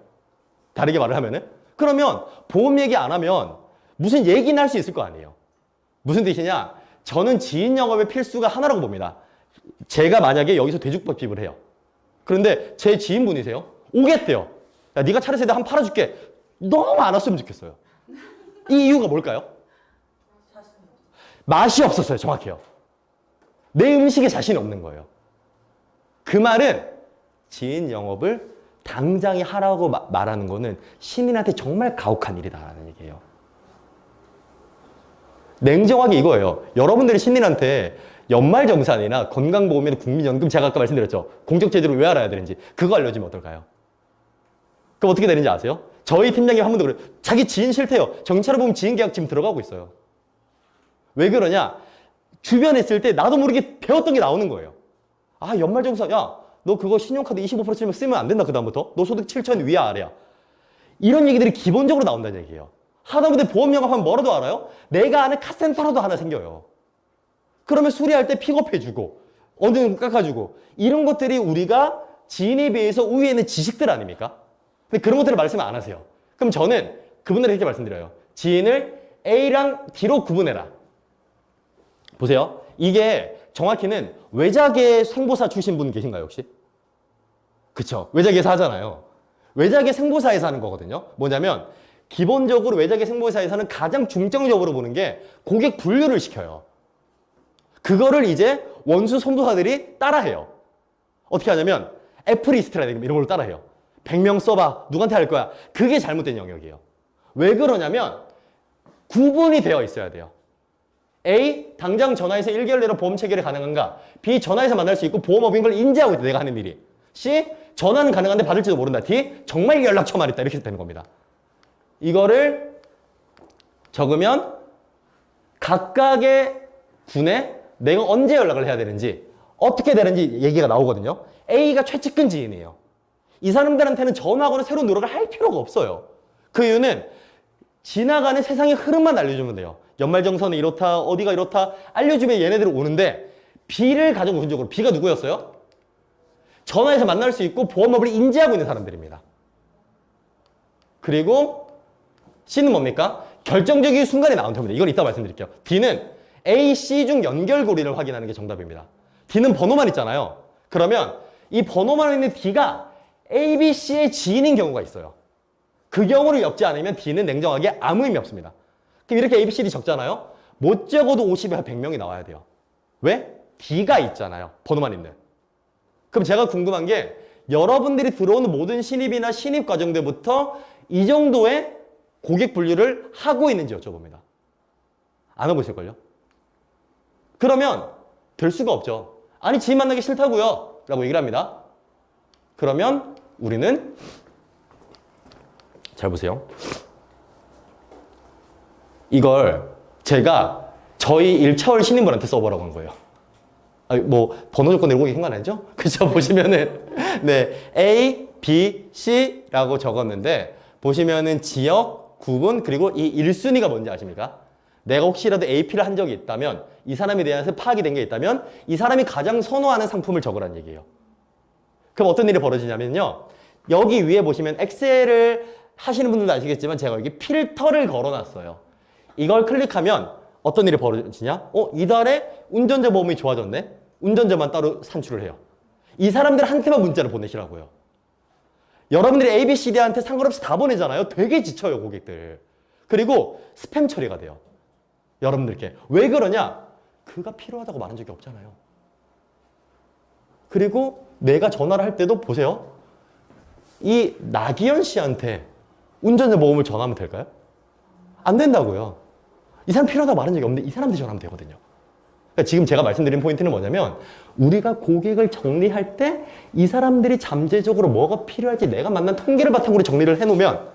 다르게 말을 하면은? 그러면 보험 얘기 안 하면 무슨 얘기는 할 수 있을 거 아니에요? 무슨 뜻이냐? 저는 지인 영업의 필수가 하나라고 봅니다. 제가 만약에 여기서 돼지국밥집을 해요. 그런데 제 지인분이세요? 오겠대요. 야, 네가 차려서 내가 한 번 팔아줄게. 너무 안 왔으면 좋겠어요. 이 이유가 뭘까요? 맛이 없었어요. 정확해요. 내 음식에 자신이 없는 거예요. 그 말은 지인 영업을 당장에 하라고 말하는 거는 시민한테 정말 가혹한 일이다라는 얘기예요. 냉정하게 이거예요. 여러분들이 시민한테 연말정산이나 건강보험이나 국민연금 제가 아까 말씀드렸죠. 공적제도를 왜 알아야 되는지 그거 알려주면 어떨까요? 그럼 어떻게 되는지 아세요? 저희 팀장님 한 번도 그래요. 자기 지인 싫대요. 정치로 보면 지인 계약 지금 들어가고 있어요. 왜 그러냐? 주변에 있을 때 나도 모르게 배웠던 게 나오는 거예요. 아, 연말정산, 야, 너 그거 신용카드 25% 쓰면 안 된다, 그다음부터. 너 소득 7천 위야, 아래야. 이런 얘기들이 기본적으로 나온다는 얘기예요. 하다못해 보험 영업하면 뭐라도 알아요? 내가 아는 카센터라도 하나 생겨요. 그러면 수리할 때 픽업해주고, 어느 정도 깎아주고, 이런 것들이 우리가 지인에 비해서 우위에 있는 지식들 아닙니까? 근데 그런 것들을 말씀 안 하세요. 그럼 저는 그분들에게 이렇게 말씀드려요. 지인을 A랑 D로 구분해라. 보세요. 이게 정확히는 외작의 생보사 출신 분 계신가요, 혹시? 그쵸. 외작에서 하잖아요. 외작의 생보사에서 하는 거거든요. 뭐냐면, 기본적으로 외작의 생보사에서는 가장 중점적으로 보는 게 고객 분류를 시켜요. 그거를 이제 원수 선도사들이 따라해요. 어떻게 하냐면, F리스트라든가 이런 걸 따라해요. 100명 써봐. 누구한테 할 거야? 그게 잘못된 영역이에요. 왜 그러냐면, 구분이 되어 있어야 돼요. A, 당장 전화해서 1개월 내로 보험 체결이 가능한가? B, 전화해서 만날 수 있고 보험업인 걸 인지하고 있다, 내가 하는 일이. C, 전화는 가능한데 받을지도 모른다. D, 정말 연락처만 있다. 이렇게 되는 겁니다. 이거를 적으면 각각의 군에 내가 언제 연락을 해야 되는지, 어떻게 되는지 얘기가 나오거든요. A가 최측근 지인이에요. 이 사람들한테는 전화하거나 새로운 노력을 할 필요가 없어요. 그 이유는 지나가는 세상의 흐름만 알려주면 돼요. 연말정산은 이렇다, 어디가 이렇다 알려주면 얘네들이 오는데, B를 가장 우선적으로, B가 누구였어요? 전화해서 만날 수 있고 보험업을 인지하고 있는 사람들입니다. 그리고 C는 뭡니까? 결정적인 순간에 나온 겁니다. 이건 이따 말씀드릴게요. D는 A, C 중 연결고리를 확인하는 게 정답입니다. D는 번호만 있잖아요. 그러면 이 번호만 있는 D가 A, B, C의 지인인 경우가 있어요. 그 경우를 엮지 않으면 D는 냉정하게 아무 의미 없습니다. 그럼 이렇게 A, B, C, D 적잖아요. 못 적어도 50에서 100명이 나와야 돼요. 왜? D가 있잖아요. 번호만 있는. 그럼 제가 궁금한 게, 여러분들이 들어오는 모든 신입이나 신입 과정들부터 이 정도의 고객 분류를 하고 있는지 여쭤봅니다. 안 하고 있을걸요? 그러면 될 수가 없죠. 아니, 지인 만나기 싫다고요 라고 얘기를 합니다. 그러면 우리는, 잘 보세요. 이걸 제가 저희 1차월 신입분한테 써보라고 한 거예요. 아니, 뭐 번호 조건 내고 계신 건 아니죠? 그쵸? 보시면은 네, A, B, C라고 적었는데, 보시면은 지역, 구분, 그리고 이 1순위가 뭔지 아십니까? 내가 혹시라도 AP를 한 적이 있다면, 이 사람에 대해서 파악이 된 게 있다면 이 사람이 가장 선호하는 상품을 적으라는 얘기예요. 그럼 어떤 일이 벌어지냐면요, 여기 위에 보시면 엑셀을 하시는 분들도 아시겠지만 제가 여기 필터를 걸어놨어요. 이걸 클릭하면 어떤 일이 벌어지냐? 이달에 운전자 보험이 좋아졌네? 운전자만 따로 산출을 해요. 이 사람들한테만 문자를 보내시라고요. 여러분들이 A, B, C, D한테 상관없이 다 보내잖아요. 되게 지쳐요, 고객들. 그리고 스팸 처리가 돼요. 여러분들께. 왜 그러냐? 그가 필요하다고 말한 적이 없잖아요. 그리고 내가 전화를 할 때도 보세요. 이 나기현 씨한테 운전자 보험을 전화하면 될까요? 안 된다고요. 이 사람 필요하다고 말한 적이 없는데 이 사람한테 전화하면 되거든요. 그러니까 지금 제가 말씀드린 포인트는 뭐냐면, 우리가 고객을 정리할 때 이 사람들이 잠재적으로 뭐가 필요할지 내가 만난 통계를 바탕으로 정리를 해놓으면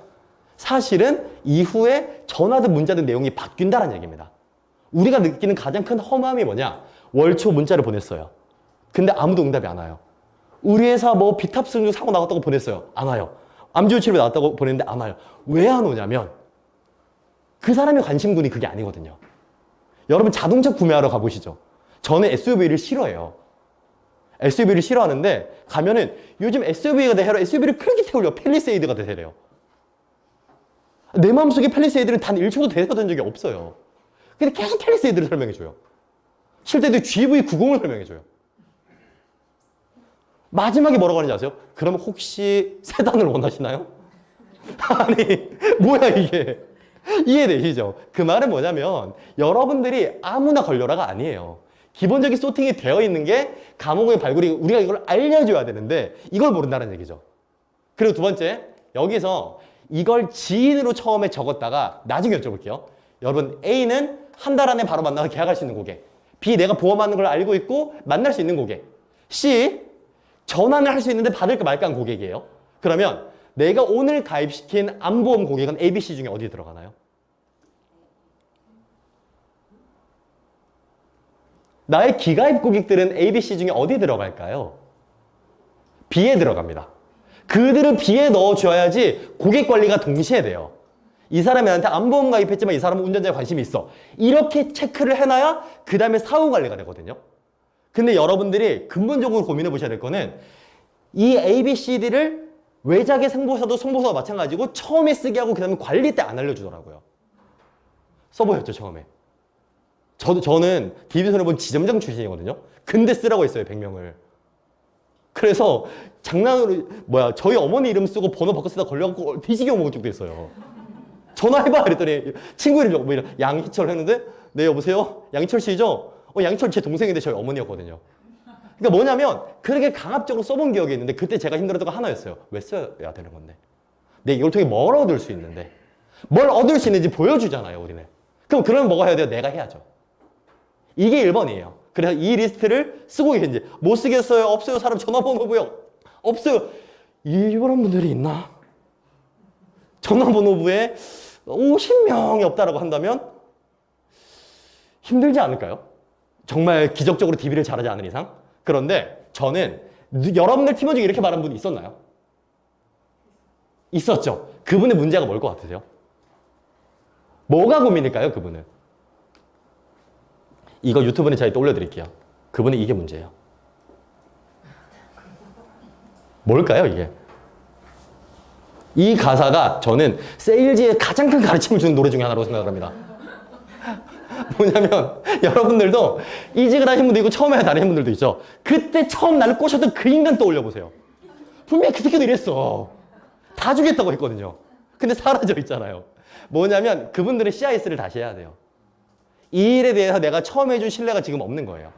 사실은 이후에 전화든 문자든 내용이 바뀐다는 얘기입니다. 우리가 느끼는 가장 큰 허무함이 뭐냐? 월초 문자를 보냈어요. 근데 아무도 응답이 안 와요. 우리 회사 뭐 비탑승주 사고 나갔다고 보냈어요. 안 와요. 암지우 치료 나왔다고 보냈는데 안 와요. 왜 안 오냐면 그 사람의 관심군이 그게 아니거든요. 여러분 자동차 구매하러 가보시죠. 저는 SUV를 싫어해요. SUV를 싫어하는데 가면은 요즘 SUV가 대세로 SUV를 크게 태우려 팰리세이드가 대세래요. 내 마음속에 팰리세이드는 단 1초도 대세가 된 적이 없어요. 근데 계속 팰리세이드를 설명해줘요. 실제로 GV90을 설명해줘요. 마지막에 뭐라고 하는지 아세요? 그럼 혹시 세단을 원하시나요? 아니 뭐야 이게. 이해되시죠? 그 말은 뭐냐면 여러분들이 아무나 걸려라가 아니에요. 기본적인 소팅이 되어 있는 게 감옥의 발굴이 우리가 이걸 알려줘야 되는데 이걸 모른다는 얘기죠. 그리고 두 번째, 여기서 이걸 지인으로 처음에 적었다가 나중에 여쭤볼게요. 여러분 A는 한 달 안에 바로 만나서 계약할 수 있는 고객, B 내가 보험하는 걸 알고 있고 만날 수 있는 고객, C 전화를 할 수 있는데 받을까 말까 한 고객이에요. 그러면 내가 오늘 가입시킨 암보험 고객은 A, B, C 중에 어디에 들어가나요? 나의 기가입 고객들은 A, B, C 중에 어디에 들어갈까요? B에 들어갑니다. 그들을 B에 넣어줘야지 고객 관리가 동시에 돼요. 이 사람이 나한테 암보험 가입했지만 이 사람은 운전자에 관심이 있어. 이렇게 체크를 해놔야 그 다음에 사후 관리가 되거든요. 근데 여러분들이 근본적으로 고민해 보셔야 될 거는 이 A, B, C, D를 외작의 생보사도 성보사와 마찬가지고 처음에 쓰게 하고 그 다음에 관리 때 안 알려주더라고요. 써보셨죠 처음에? 저는 DB손해 본 지점장 출신이거든요. 근데 쓰라고 했어요 100명을. 그래서 장난으로 저희 어머니 이름 쓰고 번호 바꿔 쓰다 걸려갖고 뒤지게 먹은 적도 있어요. 전화해봐 그랬더니 친구 이름 양희철 했는데 네 여보세요? 양희철 씨죠? 양희철 제 동생인데 저희 어머니였거든요. 그러니까 뭐냐면 그렇게 강압적으로 써본 기억이 있는데 그때 제가 힘들었던 거 하나였어요. 왜 써야 되는 건데? 내가 이걸 통해 뭘 얻을 수 있는데? 뭘 얻을 수 있는지 보여주잖아요 우리는. 그럼 그러면 뭐가 해야 돼요? 내가 해야죠. 이게 1번이에요. 그래서 이 리스트를 쓰고 계신지 못 쓰겠어요? 없어요? 사람 전화번호부요? 없어요. 이런 분들이 있나? 전화번호부에 50명이 없다라고 한다면 힘들지 않을까요? 정말 기적적으로 DB를 잘하지 않은 이상? 그런데 저는 여러분들 팀원 중에 이렇게 말한 분이 있었나요? 있었죠. 그분의 문제가 뭘 것 같으세요? 뭐가 고민일까요? 그분은? 이거 유튜브에 제가 또 올려드릴게요. 그분은 이게 문제예요. 뭘까요 이게? 이 가사가 저는 세일즈의 가장 큰 가르침을 주는 노래 중에 하나라고 생각을 합니다. 뭐냐면 여러분들도 이직을 하신 분도 있고 처음에 다니신 분들도 있죠. 그때 처음 나를 꼬셨던 그 인간 떠올려 보세요. 분명히 그 새끼도 이랬어. 다 주겠다고 했거든요. 근데 사라져 있잖아요. 뭐냐면 그분들은 CIS를 다시 해야 돼요. 이 일에 대해서 내가 처음 해준 신뢰가 지금 없는 거예요.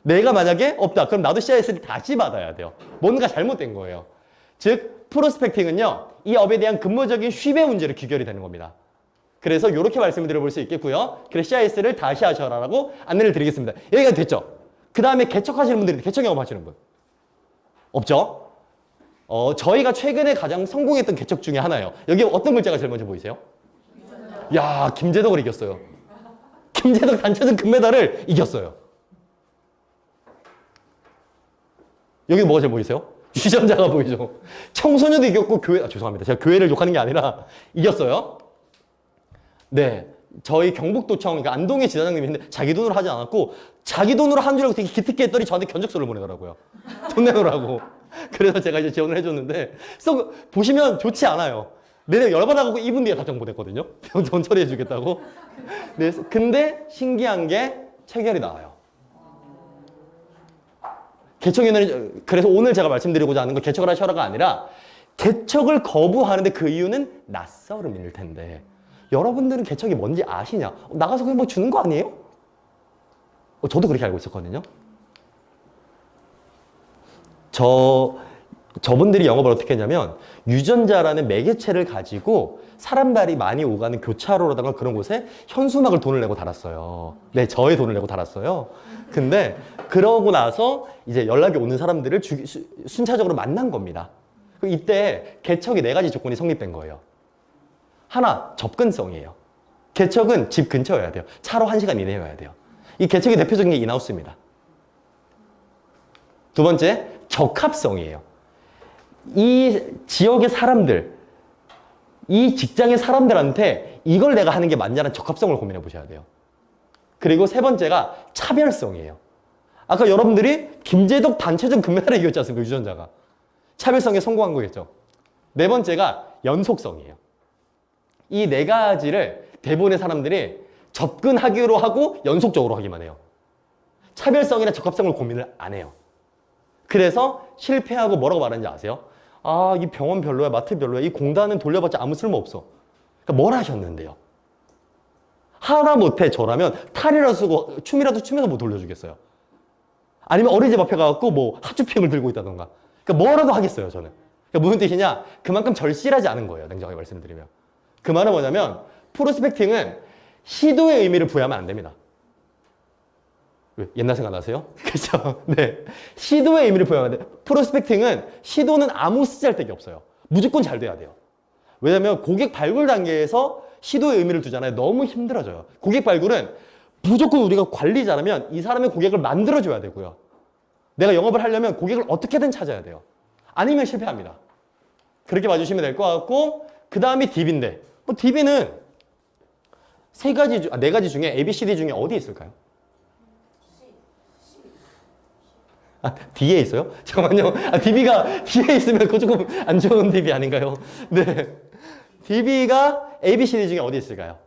내가 만약에 없다. 그럼 나도 CIS를 다시 받아야 돼요. 뭔가 잘못된 거예요. 즉 프로스펙팅은요. 이 업에 대한 근본적인 쉽의 문제로 귀결이 되는 겁니다. 그래서 이렇게 말씀을 드려볼 수 있겠고요. 그래서 CIS를 다시 하셔라라고 안내를 드리겠습니다. 여기가 됐죠? 그 다음에 개척하시는 분들이 개척 영업하시는 분 없죠? 저희가 최근에 가장 성공했던 개척 중에 하나예요. 여기 어떤 글자가 제일 먼저 보이세요? 야, 김재덕을 이겼어요. 김재덕 단체전 금메달을 이겼어요. 여기 뭐가 제일 보이세요? 유전자가 보이죠? 청소년도 이겼고 죄송합니다. 제가 교회를 욕하는 게 아니라 이겼어요. 네, 저희 경북도청 그러니까 안동의 지사장님이 있는데 자기 돈으로 하지 않았고 자기 돈으로 한 줄 알고 되게 기특해 했더니 저한테 견적서를 보내더라고요. 돈 내놓으라고. 그래서 제가 이제 지원을 해줬는데 보시면 좋지 않아요. 내내 열받아가고 2분 뒤에 답장 보냈거든요. 돈 처리해주겠다고. 네, 근데 신기한 게 체결이 나와요. 개척위원회는 그래서 오늘 제가 말씀드리고자 하는 건 개척을 하셔라가 아니라 개척을 거부하는데 그 이유는 낯설음일 텐데 여러분들은 개척이 뭔지 아시냐? 나가서 그냥 뭐 주는 거 아니에요? 저도 그렇게 알고 있었거든요. 저분들이 영업을 어떻게 했냐면 유전자라는 매개체를 가지고 사람들이 많이 오가는 교차로라든가 그런 곳에 현수막을 돈을 내고 달았어요. 네, 저의 돈을 내고 달았어요. 근데 그러고 나서 이제 연락이 오는 사람들을 순차적으로 만난 겁니다. 이때 개척이 4가지 조건이 성립된 거예요. 하나, 접근성이에요. 개척은 집 근처여야 돼요. 차로 1시간 이내여야 돼요. 이 개척의 대표적인 게 인하우스입니다. 두 번째, 적합성이에요. 이 지역의 사람들, 이 직장의 사람들한테 이걸 내가 하는 게 맞냐는 적합성을 고민해 보셔야 돼요. 그리고 세 번째가 차별성이에요. 아까 여러분들이 김재덕 단체전 금메달을 이겼지 않습니까? 유전자가. 차별성에 성공한 거겠죠. 네 번째가 연속성이에요. 이 네 가지를 대부분의 사람들이 접근하기로 하고 연속적으로 하기만 해요. 차별성이나 적합성을 고민을 안 해요. 그래서 실패하고 뭐라고 말하는지 아세요? 아, 이 병원 별로야, 마트 별로야, 이 공단은 돌려봤자 아무 쓸모없어. 그러니까 뭘 하셨는데요? 하나 못해 저라면 탈이라도 쓰고 춤이라도 추면서 뭐 돌려주겠어요. 아니면 어린이집 앞에 가갖고 뭐 하츄핑을 들고 있다던가. 그러니까 뭐라도 하겠어요, 저는. 그러니까 무슨 뜻이냐? 그만큼 절실하지 않은 거예요, 냉정하게 말씀드리면. 그 말은 뭐냐면 프로스펙팅은 시도의 의미를 부여하면 안 됩니다. 왜? 옛날 생각나세요? 그렇죠? 네. 시도의 의미를 부여하면 안 돼. 프로스펙팅은 시도는 아무 쓰잘데기 없어요. 무조건 잘 돼야 돼요. 왜냐면 고객 발굴 단계에서 시도의 의미를 두잖아요. 너무 힘들어져요. 고객 발굴은 무조건 우리가 관리 잘하면 이 사람의 고객을 만들어줘야 되고요. 내가 영업을 하려면 고객을 어떻게든 찾아야 돼요. 아니면 실패합니다. 그렇게 봐주시면 될 것 같고, 그 다음이 DB인데, 뭐 DB는 네 가지 중에 A, B, C, D 중에 어디 있을까요? 아, D에 있어요? 잠깐만요. 아, DB가 D에 있으면 그거 조금 안 좋은 DB 아닌가요? 네. DB가 A, B, C, D 중에 어디 있을까요?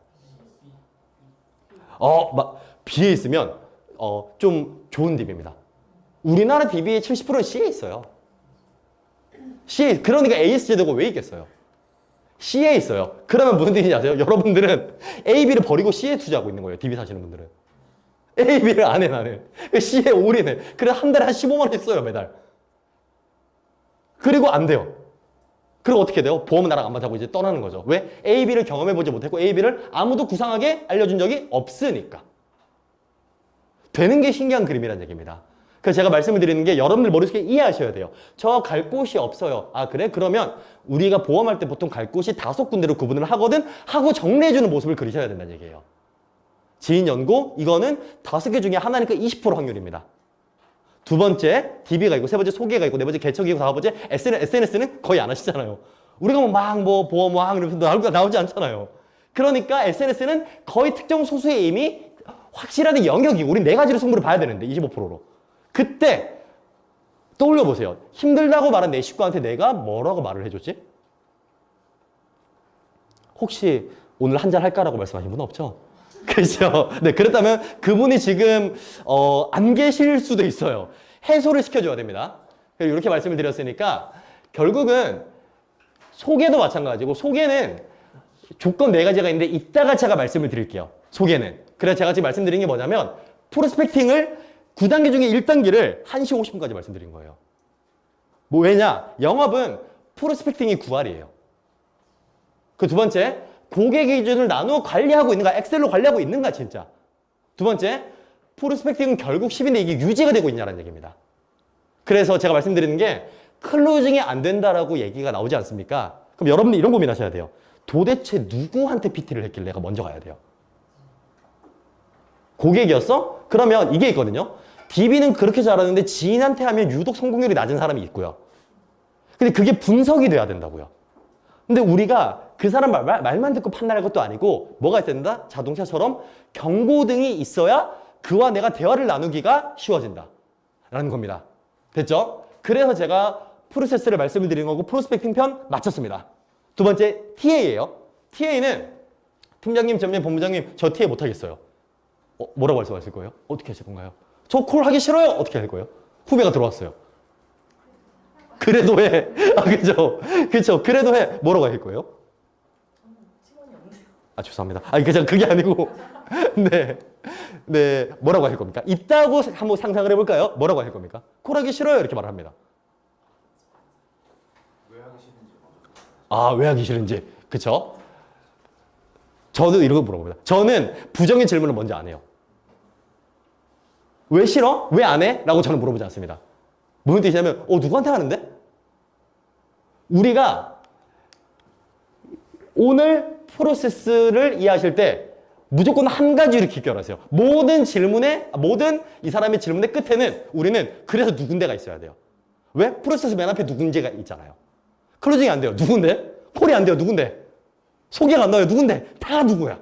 B에 있으면, 좀 좋은 DB입니다. 우리나라 DB의 70%는 C에 있어요. 그러니까 AS 제도가 왜 있겠어요? C에 있어요. 그러면 무슨 뜻인지 아세요? 여러분들은 A, B를 버리고 C에 투자하고 있는 거예요. DB 사시는 분들은. A, B를 안 해, 나는. C에 올인해. 그래서 한 달에 한 15만 원 써요, 매달. 그리고 안 돼요. 그리고 어떻게 돼요? 보험은 나랑 안 맞다고 이제 떠나는 거죠. 왜? A, B를 경험해보지 못했고 A, B를 아무도 구상하게 알려준 적이 없으니까. 되는 게 신기한 그림이라는 얘기입니다. 그래서 제가 말씀을 드리는 게 여러분들 머릿속에 이해하셔야 돼요. 저 갈 곳이 없어요. 아, 그래? 그러면 우리가 보험할 때 보통 갈 곳이 5군데로 구분을 하거든? 하고 정리해주는 모습을 그리셔야 된다는 얘기예요. 지인 연고, 이거는 5개 중에 하나니까 20% 확률입니다. 두 번째, DB가 있고, 세 번째, 소개가 있고, 네 번째, 개척이고, 다섯 번째, SNS는 거의 안 하시잖아요. 우리가 보험 이러면서 나오지 않잖아요. 그러니까 SNS는 거의 특정 소수의 이미 확실한 영역이고, 우린 네 가지로 승부를 봐야 되는데, 25%로. 그때 떠올려 보세요. 힘들다고 말한 내 식구한테 내가 뭐라고 말을 해줬지? 혹시 오늘 한잔 할까라고 말씀하신 분 없죠? 그렇죠? 네, 그렇다면 그분이 지금 안 계실 수도 있어요. 해소를 시켜줘야 됩니다. 이렇게 말씀을 드렸으니까 결국은 소개도 마찬가지고, 소개는 조건 네 가지가 있는데 이따가 제가 말씀을 드릴게요. 소개는. 그래서 제가 지금 말씀드린 게 뭐냐면 프로스펙팅을 9단계 중에 1단계를 1시 50분까지 말씀드린 거예요. 뭐 왜냐? 영업은 프로스펙팅이 9알이에요. 그 두 번째, 고객 기준을 나누어 관리하고 있는가? 엑셀로 관리하고 있는가 진짜? 두 번째, 프로스펙팅은 결국 10인데 이게 유지가 되고 있냐는 얘기입니다. 그래서 제가 말씀드리는 게 클로징이 안 된다라고 얘기가 나오지 않습니까? 그럼 여러분들 이런 고민하셔야 돼요. 도대체 누구한테 PT를 했길래 내가 먼저 가야 돼요? 고객이었어? 그러면 이게 있거든요. DB는 그렇게 잘하는데 지인한테 하면 유독 성공률이 낮은 사람이 있고요. 근데 그게 분석이 돼야 된다고요. 근데 우리가 그 사람 말만 듣고 판단할 것도 아니고 뭐가 있어야 된다? 자동차처럼 경고등이 있어야 그와 내가 대화를 나누기가 쉬워진다 라는 겁니다. 됐죠? 그래서 제가 프로세스를 말씀을 드린 거고 프로스펙팅 편 마쳤습니다. 두 번째 TA예요. TA는 팀장님, 전면 본부장님 저 TA 못하겠어요. 뭐라고 말씀하실 거예요? 어떻게 하실 건가요? 저 콜 하기 싫어요. 어떻게 할 거예요? 후배가 들어왔어요. 그래도 해. 아, 그죠? 그쵸. 그래도 해. 뭐라고 할 거예요? 아, 죄송합니다. 아니, 그게 아니고. 네. 네. 뭐라고 할 겁니까? 있다고 한번 상상을 해볼까요? 뭐라고 할 겁니까? 콜 하기 싫어요. 이렇게 말을 합니다. 왜 하기 싫은지. 아, 왜 하기 싫은지. 그쵸? 저도 이런 거 물어봅니다. 저는 부정의 질문을 먼저 안 해요. 왜 싫어? 왜 안 해? 라고 저는 물어보지 않습니다. 무슨 뜻이냐면, 누구한테 하는데? 우리가 오늘 프로세스를 이해하실 때 무조건 한 가지로 기억하세요. 모든 이 사람의 질문의 끝에는 우리는 그래서 누군데가 있어야 돼요. 왜? 프로세스 맨 앞에 누군지가 있잖아요. 클로징이 안 돼요. 누군데? 콜이 안 돼요. 누군데? 소개가 안 나와요. 누군데? 다 누구야?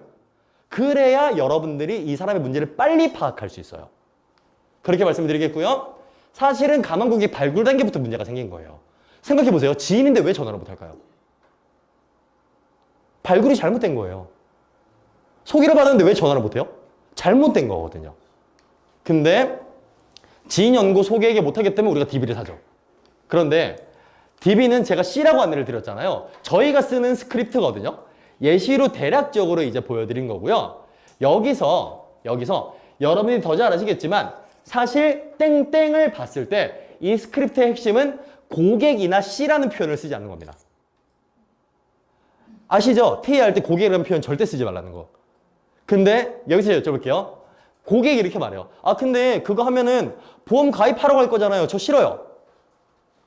그래야 여러분들이 이 사람의 문제를 빨리 파악할 수 있어요. 그렇게 말씀드리겠고요. 사실은 가망고객 발굴 단계부터 문제가 생긴 거예요. 생각해보세요. 지인인데 왜 전화를 못할까요? 발굴이 잘못된 거예요. 소개를 받았는데 왜 전화를 못해요? 잘못된 거거든요. 근데 지인 연고 소개에게 못하기 때문에 우리가 DB를 사죠. 그런데 DB는 제가 C라고 안내를 드렸잖아요. 저희가 쓰는 스크립트거든요. 예시로 대략적으로 이제 보여드린 거고요. 여기서 여러분이 더 잘 아시겠지만 사실 땡땡을 봤을 때 이 스크립트의 핵심은 고객이나 C라는 표현을 쓰지 않는 겁니다. 아시죠? TA 할 때 고객이라는 표현 절대 쓰지 말라는 거. 근데 여기서 여쭤볼게요. 고객이 이렇게 말해요. 아 근데 그거 하면은 보험 가입하러 갈 거잖아요. 저 싫어요.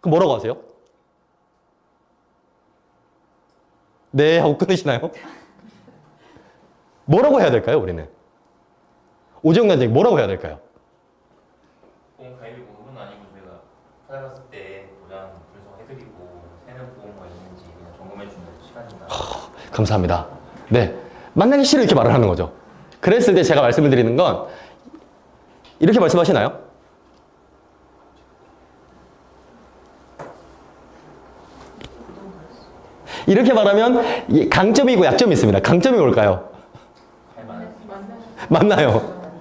그럼 뭐라고 하세요? 네 하고 끊으시나요? 뭐라고 해야 될까요, 우리는? 오재용 단장님 뭐라고 해야 될까요? 보험 가입이 보험은 아니고 저희가 찾아갔을 때 보장 분석해드리고 새는 보험가 있는지 그냥 점검해주는 시간이나. 감사합니다. 네, 만나기 싫어 이렇게 말을 하는 거죠. 그랬을 때 제가 말씀을 드리는 건 이렇게 말씀하시나요? 이렇게 말하면 강점이고 약점이 있습니다. 강점이 뭘까요? 만나요.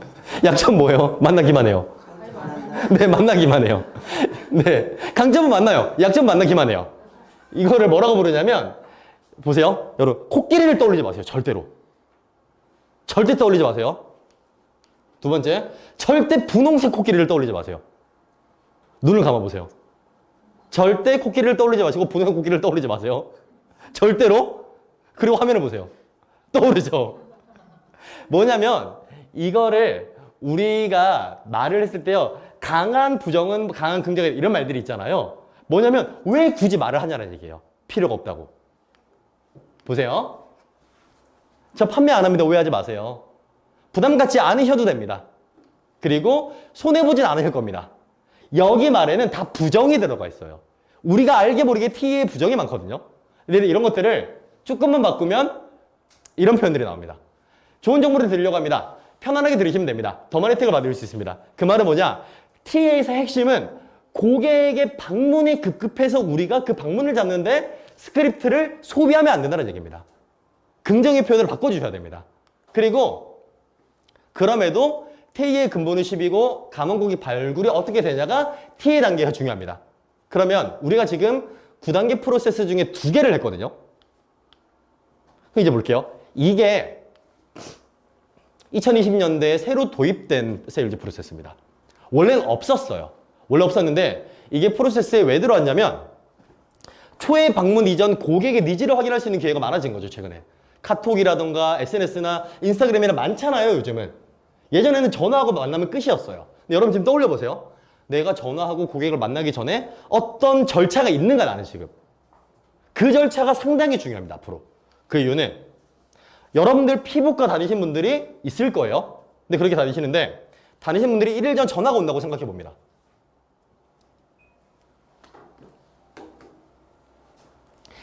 약점 뭐예요? 만나기만 해요. 네, 만나기만 해요. 네, 강점은 만나요. 약점 만나기만 해요. 이거를 뭐라고 부르냐면 보세요. 여러분, 코끼리를 떠올리지 마세요. 절대로. 절대 떠올리지 마세요. 두 번째, 절대 분홍색 코끼리를 떠올리지 마세요. 눈을 감아보세요. 절대 코끼리를 떠올리지 마시고 분홍색 코끼리를 떠올리지 마세요. 절대로. 그리고 화면을 보세요. 떠오르죠? 뭐냐면 이거를 우리가 말을 했을 때요. 강한 부정은 강한 긍정은 이런 말들이 있잖아요. 뭐냐면 왜 굳이 말을 하냐는 얘기예요. 필요가 없다고. 보세요. 저 판매 안 합니다. 오해하지 마세요. 부담 갖지 않으셔도 됩니다. 그리고 손해보진 않으실 겁니다. 여기 말에는 다 부정이 들어가 있어요. 우리가 알게 모르게 T의 부정이 많거든요. 근데 이런 것들을 조금만 바꾸면 이런 표현들이 나옵니다. 좋은 정보를 드리려고 합니다. 편안하게 들으시면 됩니다. 더 많은 혜택을 받을 수 있습니다. 그 말은 뭐냐? TA에서 핵심은 고객의 방문이 급급해서 우리가 그 방문을 잡는데 스크립트를 소비하면 안 된다는 얘기입니다. 긍정의 표현을 바꿔주셔야 됩니다. 그리고 그럼에도 TA의 근본은 10이고 감원고객 발굴이 어떻게 되냐가 TA 단계가 중요합니다. 그러면 우리가 지금 9단계 프로세스 중에 2개를 했거든요. 이제 볼게요. 이게 2020년대에 새로 도입된 세일즈 프로세스입니다. 원래는 없었어요. 원래 없었는데 이게 프로세스에 왜 들어왔냐면 초회 방문 이전 고객의 니즈를 확인할 수 있는 기회가 많아진 거죠, 최근에. 카톡이라던가 SNS나 인스타그램이나 많잖아요, 요즘은. 예전에는 전화하고 만나면 끝이었어요. 근데 여러분 지금 떠올려 보세요. 내가 전화하고 고객을 만나기 전에 어떤 절차가 있는가, 나는 지금. 그 절차가 상당히 중요합니다, 앞으로. 그 이유는 여러분들 피부과 다니신 분들이 있을 거예요. 근데 그렇게 다니시는데 다니신 분들이 1일 전 전화가 온다고 생각해 봅니다.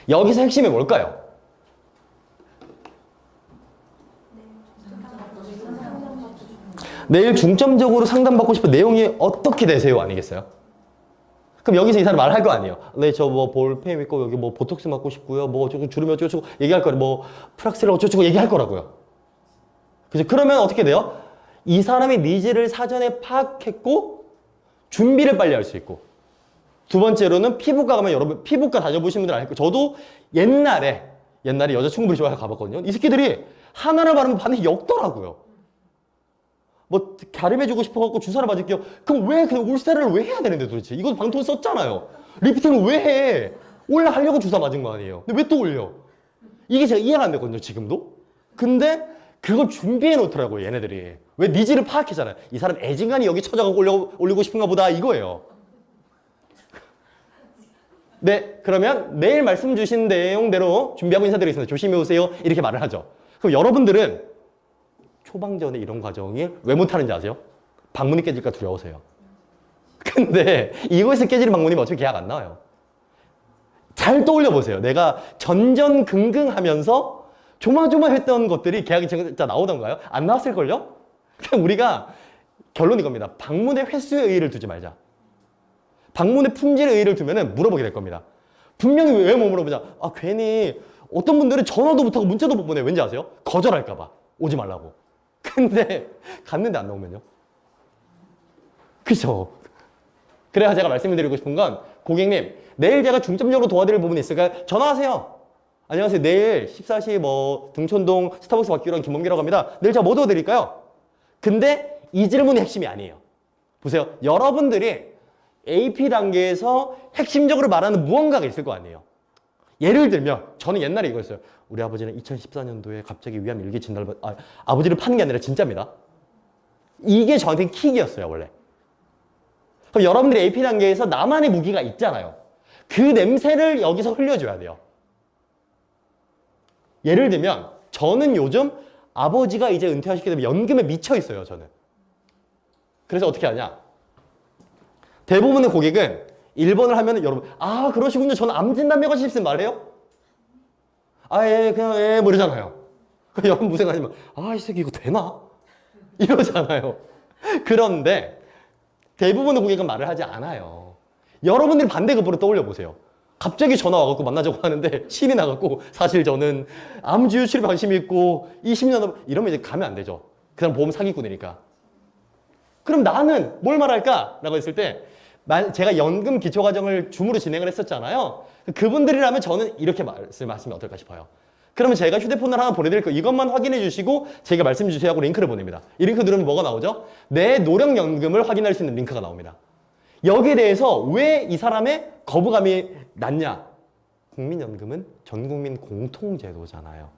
여기서 핵심이 뭘까요? 내일 중점적으로 상담받고 싶은 내용이 어떻게 되세요? 아니겠어요? 그럼 여기서 이 사람 말할 거 아니에요. 네, 저 뭐 볼펜 있고 여기 뭐 보톡스 맞고 싶고요. 뭐 어쩌고 주름이 어쩌고 얘기할 거예요. 뭐 프락스를 어쩌고 얘기할 거라고요. 그죠? 그러면 어떻게 돼요? 이 사람의 니즈를 사전에 파악했고 준비를 빨리 할 수 있고, 두 번째로는 피부과 가면 여러분 피부과 다녀보신 분들 알 거예요. 저도 옛날에 여자친구분이 좋아서 가봤거든요. 이 새끼들이 하나를 바르면 반응이 역더라고요. 뭐 가름해주고 싶어갖고 주사를 맞을게요. 그럼 왜 그 울세라를 왜 해야 되는데 도대체? 이거 방통 썼잖아요. 리프팅을 왜 해? 올라 하려고 주사 맞은 거 아니에요. 근데 왜 또 올려? 이게 제가 이해가 안 되거든요, 지금도. 근데 그걸 준비해 놓더라고요, 얘네들이. 왜 니즈를 파악했잖아요. 이 사람 애진간이 여기 쳐져가고 올리고 싶은가 보다, 이거예요. 네, 그러면 내일 말씀 주신 내용대로 준비하고 인사드리겠습니다. 조심히 오세요. 이렇게 말을 하죠. 그럼 여러분들은 초방전에 이런 과정이 왜 못하는지 아세요? 방문이 깨질까 두려우세요. 근데 이거에서 깨지는 방문이면 어차피 계약 안 나와요. 잘 떠올려 보세요. 내가 전전긍긍하면서 조마조마했던 것들이 계약이 진짜 나오던가요? 안 나왔을걸요? 그냥 우리가 결론이 겁니다. 방문의 횟수에 의의를 두지 말자. 방문의 품질에 의의를 두면은 물어보게 될 겁니다. 분명히 왜 못 물어보자. 아, 괜히 어떤 분들은 전화도 못하고 문자도 못 보내. 왠지 아세요? 거절할까봐. 오지 말라고. 근데 갔는데 안 나오면요? 그죠? 그래야 제가 말씀드리고 싶은 건 고객님, 내일 제가 중점적으로 도와드릴 부분이 있을까요? 전화하세요. 안녕하세요. 내일 14시 뭐 등촌동 스타벅스 받기로 한 김범기라고 합니다. 내일 제가 뭐 도와드릴까요? 근데 이 질문이 핵심이 아니에요. 보세요. 여러분들이 AP 단계에서 핵심적으로 말하는 무언가가 있을 거 아니에요. 예를 들면 저는 옛날에 이거였어요. 우리 아버지는 2014년도에 갑자기 위암 일기 진단을 아버지를 파는 게 아니라 진짜입니다. 이게 저한테는 킥이었어요, 원래. 그럼 여러분들이 AP 단계에서 나만의 무기가 있잖아요. 그 냄새를 여기서 흘려줘야 돼요. 예를 들면 저는 요즘 아버지가 이제 은퇴하시게 되면 연금에 미쳐 있어요, 저는. 그래서 어떻게 하냐? 대부분의 고객은 1번을 하면은 여러분, 아, 그러시군요. 저는 암 진단 몇 가지 말해요? 아, 예, 그냥, 예, 뭐 이러잖아요. 그럼 여러분 무생하지만, 아, 이 새끼 이거 되나? 이러잖아요. 그런데 대부분의 고객은 말을 하지 않아요. 여러분들이 반대급부로 떠올려 보세요. 갑자기 전화 와갖고 만나자고 하는데 신이 나갖고 사실 저는 암주유 치료에 관심이 있고 20년 이러면 이제 가면 안 되죠. 그 사람 보험 사기꾼이니까. 그럼 나는 뭘 말할까? 라고 했을 때 제가 연금 기초과정을 줌으로 진행을 했었잖아요. 그분들이라면 저는 이렇게 말씀하시면 어떨까 싶어요. 그러면 제가 휴대폰을 하나 보내드릴 거 이것만 확인해 주시고 제가 말씀해 주세요 하고 링크를 보냅니다. 이 링크 누르면 뭐가 나오죠? 내 노령연금을 확인할 수 있는 링크가 나옵니다. 여기에 대해서 왜 이 사람의 거부감이 낮냐? 국민연금은 전국민 공통제도잖아요.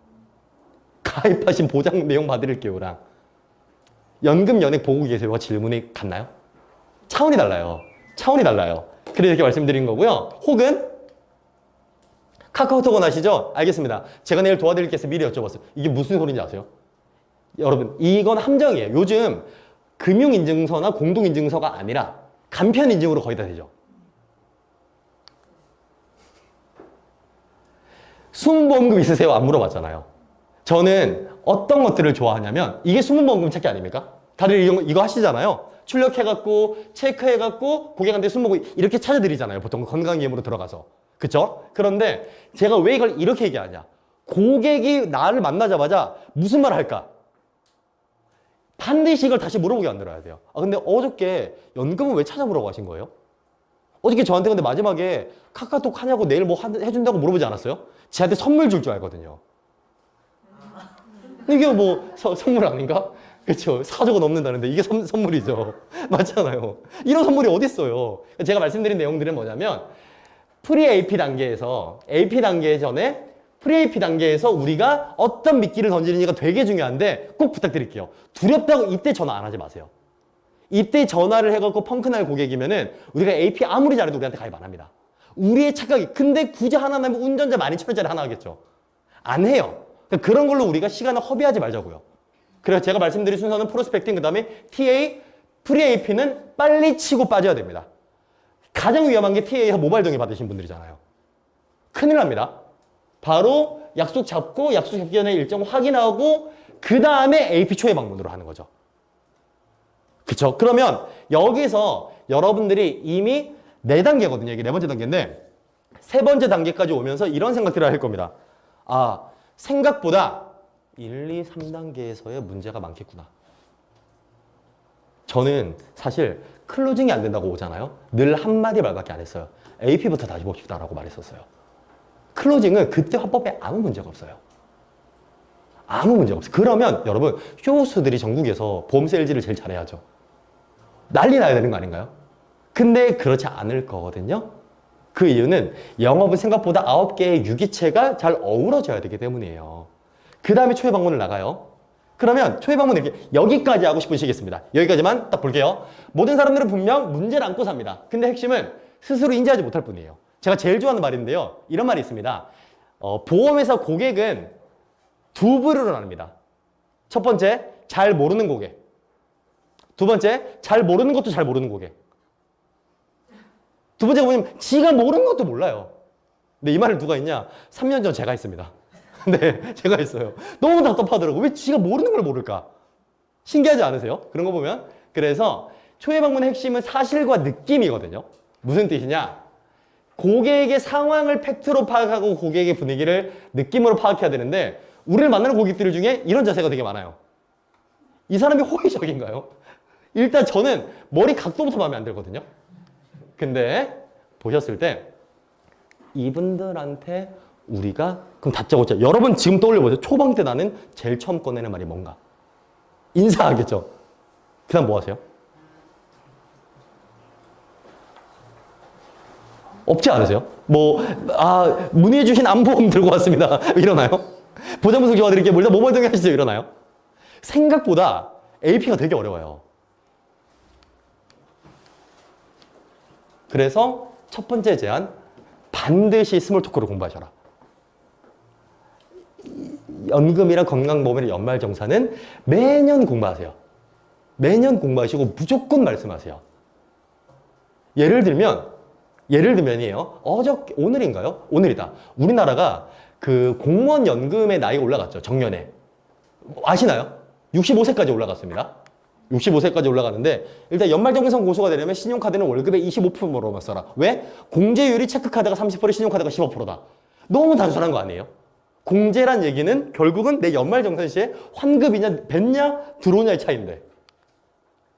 가입하신 보장 내용 받으릴게요랑 연금 연액 보고 계세요와 질문이 같나요? 차원이 달라요. 차원이 달라요. 그래서 이렇게 말씀드린 거고요. 혹은 카카오톡은 아시죠? 알겠습니다. 제가 내일 도와드릴 게 있어서 미리 여쭤봤어요. 이게 무슨 소리인지 아세요? 여러분, 이건 함정이에요. 요즘 금융인증서나 공동인증서가 아니라 간편인증으로 거의 다 되죠. 숨보험금 있으세요? 안 물어봤잖아요. 저는 어떤 것들을 좋아하냐면 이게 숨보험금 찾기 아닙니까? 다들 이거 하시잖아요. 출력해갖고 체크해갖고 고객한테 숨보험금 이렇게 찾아드리잖아요. 보통 건강기금으로 들어가서. 그쵸? 그런데 제가 왜 이걸 이렇게 얘기하냐? 고객이 나를 만나자마자 무슨 말 할까? 반드시 이걸 다시 물어보게 만들어야 돼요. 아, 근데 어저께 연금은 왜 찾아보라고 하신 거예요? 어저께 저한테 근데 마지막에 카카오톡 하냐고 내일 뭐 해준다고 물어보지 않았어요? 지한테 선물 줄 줄 알거든요. 이게 뭐 선물 아닌가? 그렇죠. 사조가 넘는다는데 이게 선물이죠. 맞잖아요. 이런 선물이 어디 있어요? 제가 말씀드린 내용들은 뭐냐면 프리-AP 단계에서 AP 단계 전에 프리-AP 단계에서 우리가 어떤 미끼를 던지는지가 되게 중요한데 꼭 부탁드릴게요. 두렵다고 이때 전화 안 하지 마세요. 이때 전화를 해갖고 펑크날 고객이면은 우리가 AP 아무리 잘해도 우리한테 가입 안 합니다. 우리의 착각이. 근데 굳이 하나 나면 운전자 12,000원짜리 하나 하겠죠. 안 해요. 그러니까 그런 걸로 우리가 시간을 허비하지 말자고요. 그래서 제가 말씀드린 순서는 프로스펙팅, 그 다음에 TA, 프리-AP는 빨리 치고 빠져야 됩니다. 가장 위험한 게 TA에서 모바일 동의 받으신 분들이잖아요. 큰일 납니다. 바로 약속 잡고 약속 잡기 전에 일정 확인하고 그 다음에 AP 초회 방문으로 하는 거죠. 그쵸? 그러면 여기서 여러분들이 이미 4단계거든요. 이게 4번째 단계인데 3번째 단계까지 오면서 이런 생각들을 할 겁니다. 아, 생각보다 1, 2, 3단계에서의 문제가 많겠구나. 저는 사실 클로징이 안 된다고 오잖아요. 늘 한마디 말밖에 안 했어요. AP부터 다시 봅시다라고 말했었어요. 클로징은 그때 화법에 아무 문제가 없어요. 아무 문제가 없어요. 그러면 여러분 쇼호스들이 전국에서 보험 세일즈를 제일 잘해야죠. 난리 나야 되는 거 아닌가요? 근데 그렇지 않을 거거든요. 그 이유는 영업은 생각보다 9개의 유기체가 잘 어우러져야 되기 때문이에요. 그 다음에 초회 방문을 나가요. 그러면 초회 방문 이렇게 여기까지 하고 싶으시겠습니다. 여기까지만 딱 볼게요. 모든 사람들은 분명 문제를 안고 삽니다. 근데 핵심은 스스로 인지하지 못할 뿐이에요. 제가 제일 좋아하는 말인데요. 이런 말이 있습니다. 보험회사 고객은 2부류로 나눕니다. 첫 번째, 잘 모르는 고객. 두 번째, 잘 모르는 것도 잘 모르는 고객. 두 번째가 뭐냐면 지가 모르는 것도 몰라요. 근데 이 말을 누가 했냐? 3년 전 제가 했습니다. 네, 제가 했어요. 너무 답답하더라고. 왜 지가 모르는 걸 모를까? 신기하지 않으세요? 그런 거 보면. 그래서 초회 방문의 핵심은 사실과 느낌이거든요. 무슨 뜻이냐? 고객의 상황을 팩트로 파악하고 고객의 분위기를 느낌으로 파악해야 되는데 우리를 만나는 고객들 중에 이런 자세가 되게 많아요. 이 사람이 호의적인가요? 일단 저는 머리 각도부터 마음에 안 들거든요. 근데 보셨을 때 이분들한테 우리가 그럼 다짜고짜 여러분 지금 떠올려보세요. 초방 때 나는 제일 처음 꺼내는 말이 뭔가? 인사하겠죠. 그 다음 뭐 하세요? 없지 않으세요? 문의해 주신 안보험 들고 왔습니다. 일어나요? 보장분석 도와드릴게요. 일단 모바일 등에 하시죠. 일어나요? 생각보다 AP가 되게 어려워요. 그래서 첫 번째 제안, 반드시 스몰 토크로 공부하셔라. 연금이랑 건강보험이랑 연말정산은 매년 공부하세요. 매년 공부하시고 무조건 말씀하세요. 예를 들면이에요. 오늘인가요? 오늘이다. 우리나라가 그 공무원 연금의 나이가 올라갔죠. 정년에. 아시나요? 65세까지 올라갔습니다. 65세까지 올라가는데 일단 연말정산 고소가 되려면 신용카드는 월급의 25%로만 써라. 왜? 공제율이 체크카드가 30%, 신용카드가 15%다. 너무 단순한 거 아니에요? 공제란 얘기는 결국은 내 연말정산 시에 환급이냐 뱉냐 들어오냐의 차이인데.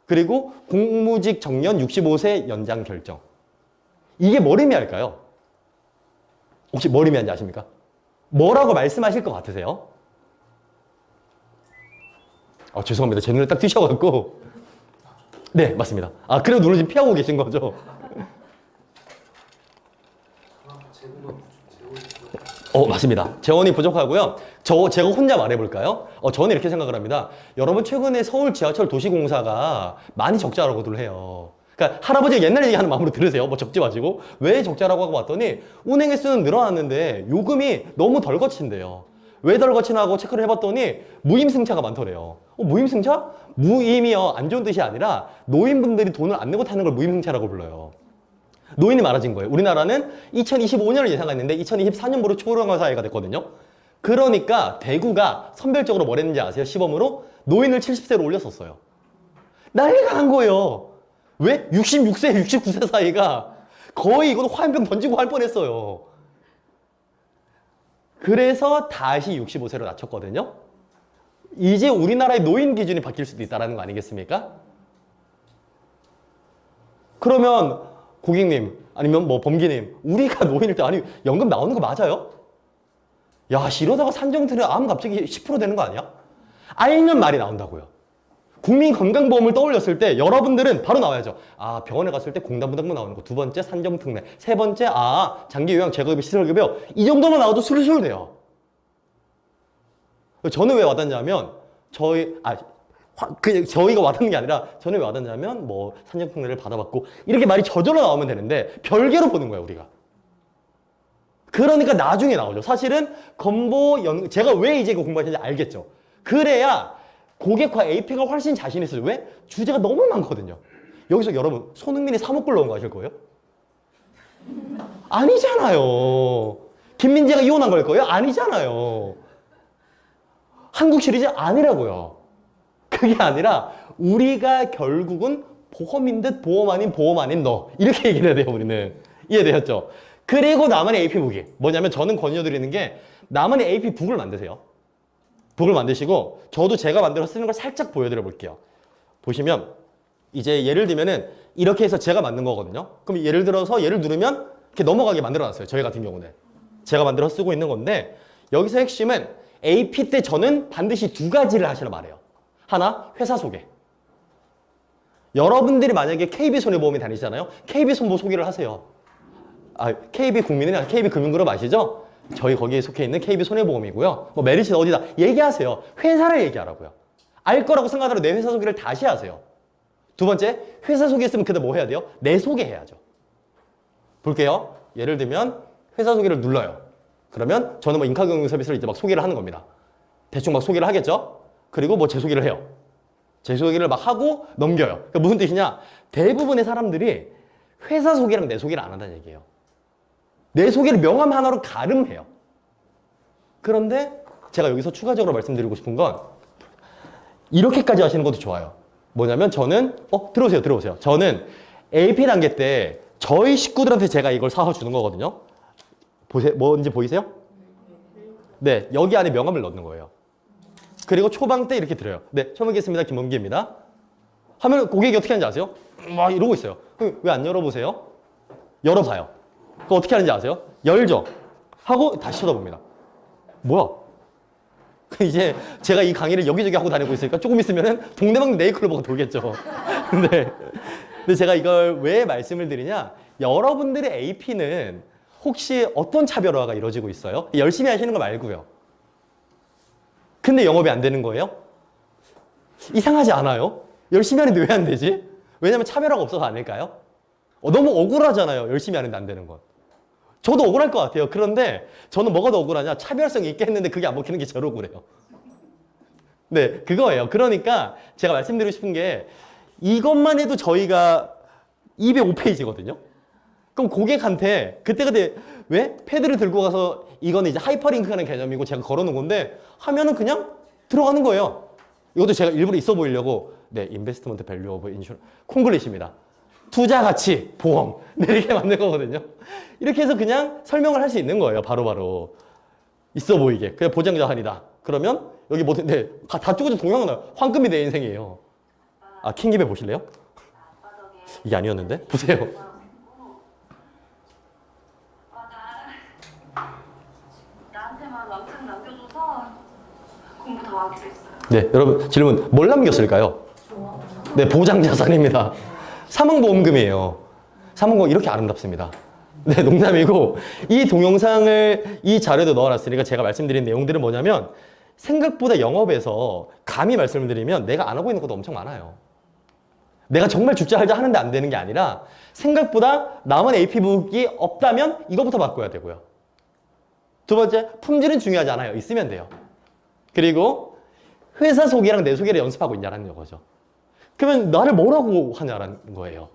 그리고 공무직 정년 65세 연장 결정. 이게 뭘 의미할까요? 혹시 뭘 의미하는지 아십니까? 뭐라고 말씀하실 것 같으세요? 죄송합니다. 제 눈에 딱 띄셔갖고. 네, 맞습니다. 그래도 눈을 지금 피하고 계신 거죠? 맞습니다. 재원이 부족하고요. 제가 혼자 말해볼까요? 저는 이렇게 생각을 합니다. 여러분, 최근에 서울 지하철 도시공사가 많이 적자라고들 해요. 그러니까 할아버지가 옛날 얘기하는 마음으로 들으세요. 적지 마시고. 왜 적자라고 하고 봤더니 운행 횟수는 늘어났는데 요금이 너무 덜 거친대요. 왜 덜 거치나 하고 체크를 해봤더니 무임승차가 많더래요. 무임승차? 무임이요. 안 좋은 뜻이 아니라 노인분들이 돈을 안 내고 타는 걸 무임승차라고 불러요. 노인이 많아진 거예요. 우리나라는 2025년을 예상했는데 2024년부로 초령화 사회가 됐거든요. 그러니까 대구가 선별적으로 뭘 했는지 아세요? 시범으로 노인을 70세로 올렸었어요. 난리가 난 거예요. 왜? 66세, 69세 사이가 거의 이건 화염병 던지고 할 뻔했어요. 그래서 다시 65세로 낮췄거든요. 이제 우리나라의 노인 기준이 바뀔 수도 있다는 거 아니겠습니까? 그러면 고객님 아니면 범기님 우리가 노인일 때 연금 나오는 거 맞아요? 야 이러다가 산정틀에 암 갑자기 10% 되는 거 아니야? 알면 말이 나온다고요. 국민건강보험을 떠올렸을 때 여러분들은 바로 나와야죠. 병원에 갔을 때 공단부담금 나오는 거. 두 번째 산정특례. 세 번째 장기요양 재급여 시설급여. 이 정도만 나와도 술술 돼요. 저는 왜 와닿냐면 저희가 와닿는 게 아니라 저는 왜 와닿냐면 산정특례를 받아봤고 이렇게 말이 저절로 나오면 되는데 별개로 보는 거예요 우리가. 그러니까 나중에 나오죠. 사실은 제가 왜 이제 이거 공부하시는지 알겠죠. 그래야 고객과 AP가 훨씬 자신 있어요. 왜? 주제가 너무 많거든요. 여기서 여러분 손흥민이 3억 불 넣은 거 아실 거예요? 아니잖아요. 김민재가 이혼한 걸 거예요? 아니잖아요. 한국 시리즈 아니라고요. 그게 아니라 우리가 결국은 보험인 듯 보험 아닌 너 이렇게 얘기를 해야 돼요. 우리는. 이해되셨죠? 그리고 나만의 AP북이 뭐냐면 저는 권유드리는 게 나만의 AP북을 만드세요. 북을 만드시고 저도 제가 만들어 쓰는 걸 살짝 보여드려 볼게요. 보시면 이제 예를 들면은 이렇게 해서 제가 만든 거거든요. 그럼 예를 들어서 얘를 누르면 이렇게 넘어가게 만들어 놨어요. 저희 같은 경우는 제가 만들어 쓰고 있는 건데 여기서 핵심은 AP 때 저는 반드시 두 가지를 하시라 말해요. 하나, 회사 소개. 여러분들이 만약에 KB손해보험에 다니시잖아요. KB손보 소개를 하세요. KB국민이나 KB금융그룹 아시죠? 저희 거기에 속해 있는 KB손해보험이고요. 메리츠 어디다 얘기하세요. 회사를 얘기하라고요. 알 거라고 생각하더라도 내 회사 소개를 다시 하세요. 두 번째, 회사 소개했으면 그다음 뭐 해야 돼요? 내 소개해야죠. 볼게요. 예를 들면 회사 소개를 눌러요. 그러면 저는 인카경영 서비스를 이제 소개를 하는 겁니다. 대충 소개를 하겠죠? 그리고 제 소개를 해요. 제 소개를 하고 넘겨요. 그러니까 무슨 뜻이냐? 대부분의 사람들이 회사 소개랑 내 소개를 안 한다는 얘기예요. 내 소개를 명함 하나로 가름해요. 그런데 제가 여기서 추가적으로 말씀드리고 싶은 건 이렇게까지 하시는 것도 좋아요. 뭐냐면 저는 들어오세요. 저는 AP 단계 때 저희 식구들한테 제가 이걸 사주는 거거든요. 뭔지 보이세요? 네, 여기 안에 명함을 넣는 거예요. 그리고 초방 때 이렇게 드려요. 네, 처음 뵙겠습니다. 김범기입니다. 하면 고객이 어떻게 하는지 아세요? 막 이러고 있어요. 왜 안 열어보세요? 열어봐요. 그거 어떻게 하는지 아세요? 열죠. 하고 다시 쳐다봅니다. 뭐야? 이제 제가 이 강의를 여기저기 하고 다니고 있으니까 조금 있으면은 동네방 네이클로버가 돌겠죠. 근데 제가 이걸 왜 말씀을 드리냐? 여러분들의 AP는 혹시 어떤 차별화가 이루어지고 있어요? 열심히 하시는 거 말고요. 근데 영업이 안 되는 거예요? 이상하지 않아요? 열심히 하는데 왜 안 되지? 왜냐면 차별화가 없어서 아닐까요? 너무 억울하잖아요. 열심히 하는데 안 되는 건. 저도 억울할 것 같아요. 그런데 저는 뭐가 더 억울하냐? 차별성 있게 했는데 그게 안 먹히는 게 제일 억울해요. 네, 그거예요. 그러니까 제가 말씀드리고 싶은 게 이것만 해도 저희가 205페이지거든요. 그럼 고객한테 그때 왜? 패드를 들고 가서 이거는 이제 하이퍼링크하는 개념이고 제가 걸어놓은 건데 하면은 그냥 들어가는 거예요. 이것도 제가 일부러 있어 보이려고 네, 인베스트먼트 밸류 오브 인슈 콩글리시입니다. 투자 가치, 보험. 네, 이렇게 만든 거거든요. 이렇게 해서 그냥 설명을 할 수 있는 거예요. 바로바로. 있어 보이게. 그냥 보장자 할이다. 그러면 여기 뭐, 네, 다 쪼개져 동영상 나와요. 황금이 내 인생이에요. 아, 킹김에 보실래요? 이게 아니었는데? 보세요. 나한테만 왕창 남겨줘서 공부 더 하기로 했어요. 네, 여러분 질문 뭘 남겼을까요? 네, 보장자산입니다. 사망보험금이에요. 사망보험 이렇게 아름답습니다. 네, 농담이고 이 동영상을 이 자료에도 넣어놨으니까 제가 말씀드린 내용들은 뭐냐면 생각보다 영업에서 감히 말씀을 드리면 내가 안 하고 있는 것도 엄청 많아요. 내가 정말 죽자 살자 하는데 안 되는 게 아니라 생각보다 남은 AP북이 없다면 이거부터 바꿔야 되고요. 두 번째, 품질은 중요하지 않아요. 있으면 돼요. 그리고 회사 소개랑 내 소개를 연습하고 있냐라는 거죠. 그러면 나를 뭐라고 하냐라는 거예요.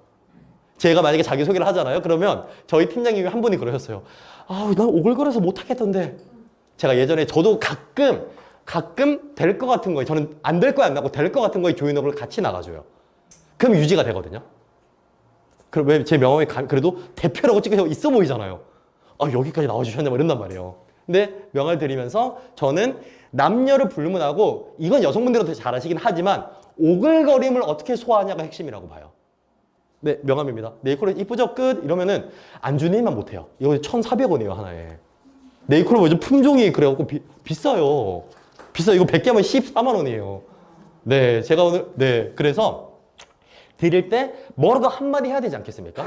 제가 만약에 자기소개를 하잖아요. 그러면 저희 팀장님이 한 분이 그러셨어요. 아, 난 오글거려서 못하겠던데. 제가 예전에 저도 가끔 될 것 같은 거에 저는 안 될 거야 안 나고 될 것 같은 거에 조인업을 같이 나가줘요. 그럼 유지가 되거든요. 그럼 왜 제 명함이 그래도 대표라고 찍혀서 있어 보이잖아요. 아, 여기까지 나와주셨냐, 뭐 이런단 말이에요. 근데 명함을 드리면서 저는 남녀를 불문하고 이건 여성분들도 잘 아시긴 하지만 오글거림을 어떻게 소화하냐가 핵심이라고 봐요. 네, 명함입니다. 네이클로버 이쁘죠? 끝! 이러면은 안 주는 일만 못해요. 이거 1,400원이에요, 하나에. 네이클로버 요즘 품종이 그래갖고 비싸요. 비싸. 이거 100개 하면 14만 원이에요. 네, 제가 오늘, 네, 그래서 드릴 때 뭐라도 한마디 해야 되지 않겠습니까?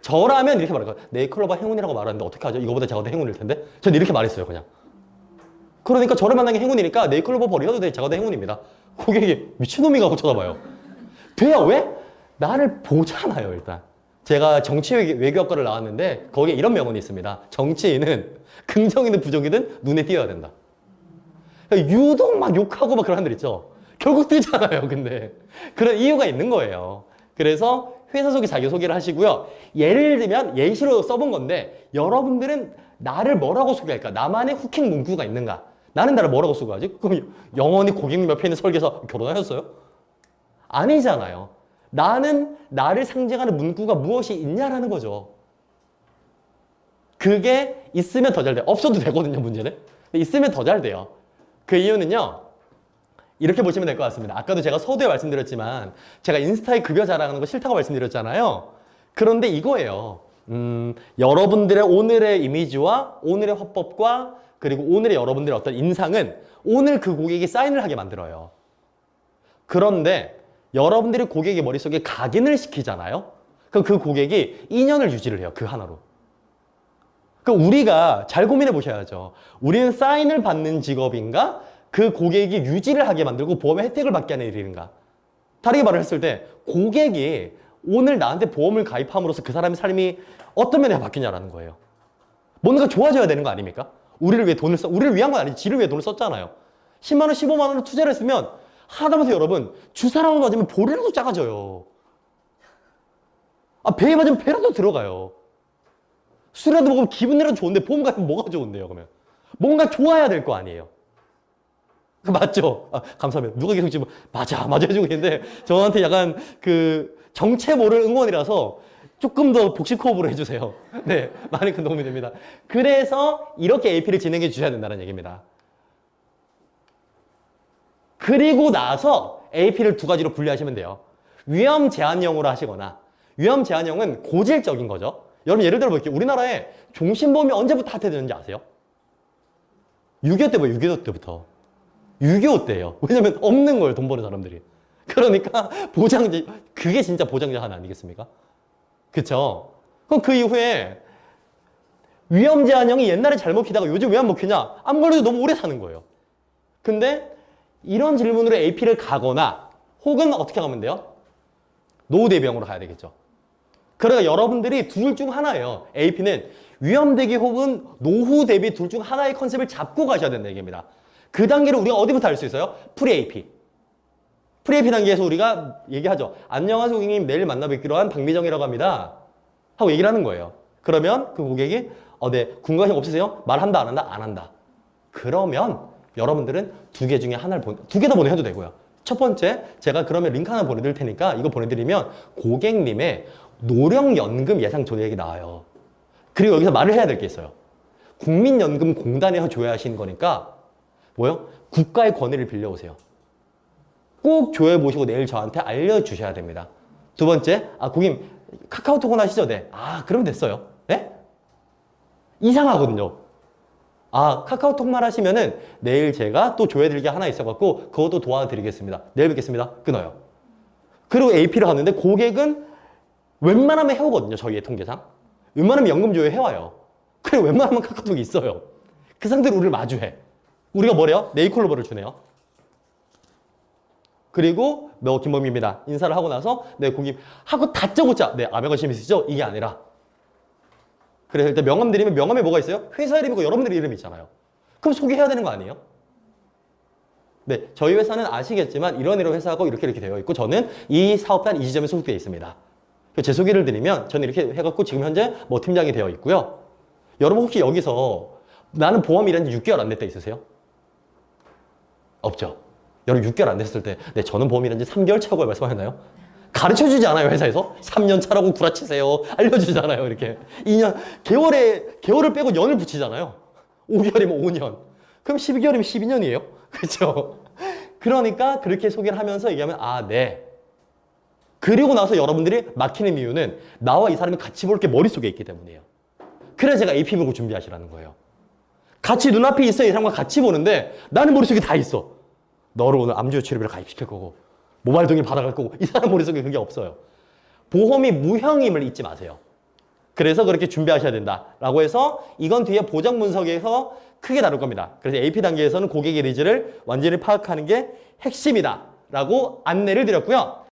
저라면 이렇게 말할 거예요. 네이클로버 행운이라고 말하는데 어떻게 하죠? 이거보다 제가 더 행운일 텐데? 전 이렇게 말했어요, 그냥. 그러니까 저를 만난 게 행운이니까 네이클로버 버리셔도 돼. 제가 더 행운입니다. 고객이 미친놈이가 하고 쳐다봐요. 돼요, 왜? 나를 보잖아요, 일단. 제가 정치외교학과를 나왔는데 거기에 이런 명언이 있습니다. 정치인은 긍정이든 부정이든 눈에 띄어야 된다. 유독 막 욕하고 막 그런 사람들 있죠. 결국 뜨잖아요, 근데. 그런 이유가 있는 거예요. 그래서 회사 소개, 자기소개를 하시고요. 예를 들면 예시로 써본 건데 여러분들은 나를 뭐라고 소개할까? 나만의 후킹 문구가 있는가? 나는 나를 뭐라고 소개하지? 그럼 영원히 고객님 옆에 있는 설계사 결혼하셨어요? 아니잖아요. 나는 나를 상징하는 문구가 무엇이 있냐라는 거죠. 그게 있으면 더 잘 돼요. 없어도 되거든요, 문제는. 있으면 더 잘 돼요. 그 이유는요. 이렇게 보시면 될 것 같습니다. 아까도 제가 서두에 말씀드렸지만 제가 인스타에 급여 자랑하는 거 싫다고 말씀드렸잖아요. 그런데 이거예요. 여러분들의 오늘의 이미지와 오늘의 화법과 그리고 오늘의 여러분들의 어떤 인상은 오늘 그 고객이 사인을 하게 만들어요. 그런데 여러분들이 고객의 머릿속에 각인을 시키잖아요. 그럼 그 고객이 2년을 유지를 해요. 그 하나로. 그럼 우리가 잘 고민해 보셔야죠. 우리는 사인을 받는 직업인가? 그 고객이 유지를 하게 만들고 보험의 혜택을 받게 하는 일인가? 다르게 말을 했을 때 고객이 오늘 나한테 보험을 가입함으로써 그 사람의 삶이 어떤 면에 바뀌냐라는 거예요. 뭔가 좋아져야 되는 거 아닙니까? 우리를 위한 건 아니지. 지를 위해 돈을 썼잖아요. 10만 원, 15만 원을 투자를 했으면 하다못해 여러분 주사랑을 맞으면 볼이라도 작아져요. 아, 배에 맞으면 배라도 들어가요. 술이라도 먹으면 기분 내라도 좋은데 보험 가입은 뭐가 좋은데요, 그러면? 뭔가 좋아야 될 거 아니에요. 맞죠? 아, 감사합니다. 누가 계속 지금 맞아 해주고 있는데 저한테 약간 그 정체 모를 응원이라서 조금 더 복식 호흡으로 해주세요. 네, 많이 큰 도움이 됩니다. 그래서 이렇게 AP를 진행해 주셔야 된다는 얘기입니다. 그리고 나서 AP를 두 가지로 분류하시면 돼요. 위험 제한형으로 하시거나, 위험 제한형은 고질적인 거죠. 여러분 예를 들어 볼게요. 우리나라에 종신보험이 언제부터 핫해졌는지 아세요? 6.25 때 뭐예요? 6.25 때부터. 6.25 때예요. 왜냐면 없는 거예요, 돈 버는 사람들이. 그러니까 보장제, 그게 진짜 보장제 하나 아니겠습니까? 그쵸? 그럼 그 이후에 위험 제한형이 옛날에 잘 먹히다가 요즘 왜 안 먹히냐? 안 걸려도 너무 오래 사는 거예요. 근데 이런 질문으로 AP를 가거나 혹은 어떻게 가면 돼요? 노후 대비형으로 가야 되겠죠. 그러니까 여러분들이 둘 중 하나예요. AP는 위험 대비 혹은 노후 대비 둘 중 하나의 컨셉을 잡고 가셔야 된다는 얘기입니다. 그 단계를 우리가 어디부터 알 수 있어요? 프리-AP. 프리-AP 단계에서 우리가 얘기하죠. 안녕하세요 고객님, 내일 만나 뵙기로 한 박미정이라고 합니다. 하고 얘기를 하는 거예요. 그러면 그 고객이 네, 궁금하신 거 없으세요? 말한다 안 한다? 안 한다. 그러면 여러분들은 두 개 중에 하나를 두 개 다 보내도 되고요. 첫 번째, 제가 그러면 링크 하나 보내드릴 테니까 이거 보내드리면 고객님의 노령연금 예상 조례액이 나와요. 그리고 여기서 말을 해야 될 게 있어요. 국민연금공단에서 조회하시는 거니까 뭐요? 국가의 권위를 빌려오세요. 꼭 조회 보시고 내일 저한테 알려주셔야 됩니다. 두 번째, 고객님 카카오톡은 하시죠? 네. 그럼 됐어요. 네? 이상하거든요. 카카오톡만 하시면은 내일 제가 또 조회드릴 게 하나 있어갖고 그것도 도와드리겠습니다. 내일 뵙겠습니다. 끊어요. 그리고 AP를 하는데 고객은 웬만하면 해오거든요. 저희의 통계상. 웬만하면 연금 조회 해와요. 그리고 웬만하면 카카오톡이 있어요. 그 상태로 우리를 마주해. 우리가 뭐래요? 네이콜로버를 주네요. 그리고 김범입니다. 인사를 하고 나서 네 고객님 하고 다짜고짜 네 아베관심 있으시죠? 이게 아니라 그래서 일단 명함 드리면 명함에 뭐가 있어요? 회사 이름이고 여러분들 이름이 있잖아요. 그럼 소개해야 되는 거 아니에요? 네, 저희 회사는 아시겠지만 이런 회사고 이렇게 되어 있고 저는 이 사업단 이 지점에 소속되어 있습니다. 제 소개를 드리면 저는 이렇게 해갖고 지금 현재 팀장이 되어 있고요. 여러분 혹시 여기서 나는 보험 일한 지 6개월 안 됐다 있으세요? 없죠. 여러분 6개월 안 됐을 때 네, 저는 보험 일한 지 3개월 차고 말씀하셨나요? 가르쳐주지 않아요, 회사에서? 3년 차라고 구라치세요. 알려주잖아요, 이렇게. 2년, 개월을 빼고 년을 붙이잖아요. 5개월이면 5년. 그럼 12개월이면 12년이에요? 그렇죠? 그러니까 그렇게 소개를 하면서 얘기하면, 네. 그리고 나서 여러분들이 막히는 이유는 나와 이 사람이 같이 볼 게 머릿속에 있기 때문이에요. 그래서 제가 AP 보고 준비하시라는 거예요. 같이 눈앞에 있어, 이 사람과 같이 보는데 나는 머릿속에 다 있어. 너를 오늘 암주유 치료비를 가입시킬 거고 모바일 동의 받아갈 거고 이 사람 머릿속에 그게 없어요. 보험이 무형임을 잊지 마세요. 그래서 그렇게 준비하셔야 된다라고 해서 이건 뒤에 보장 분석에서 크게 다룰 겁니다. 그래서 AP 단계에서는 고객의 니즈를 완전히 파악하는 게 핵심이다 라고 안내를 드렸고요.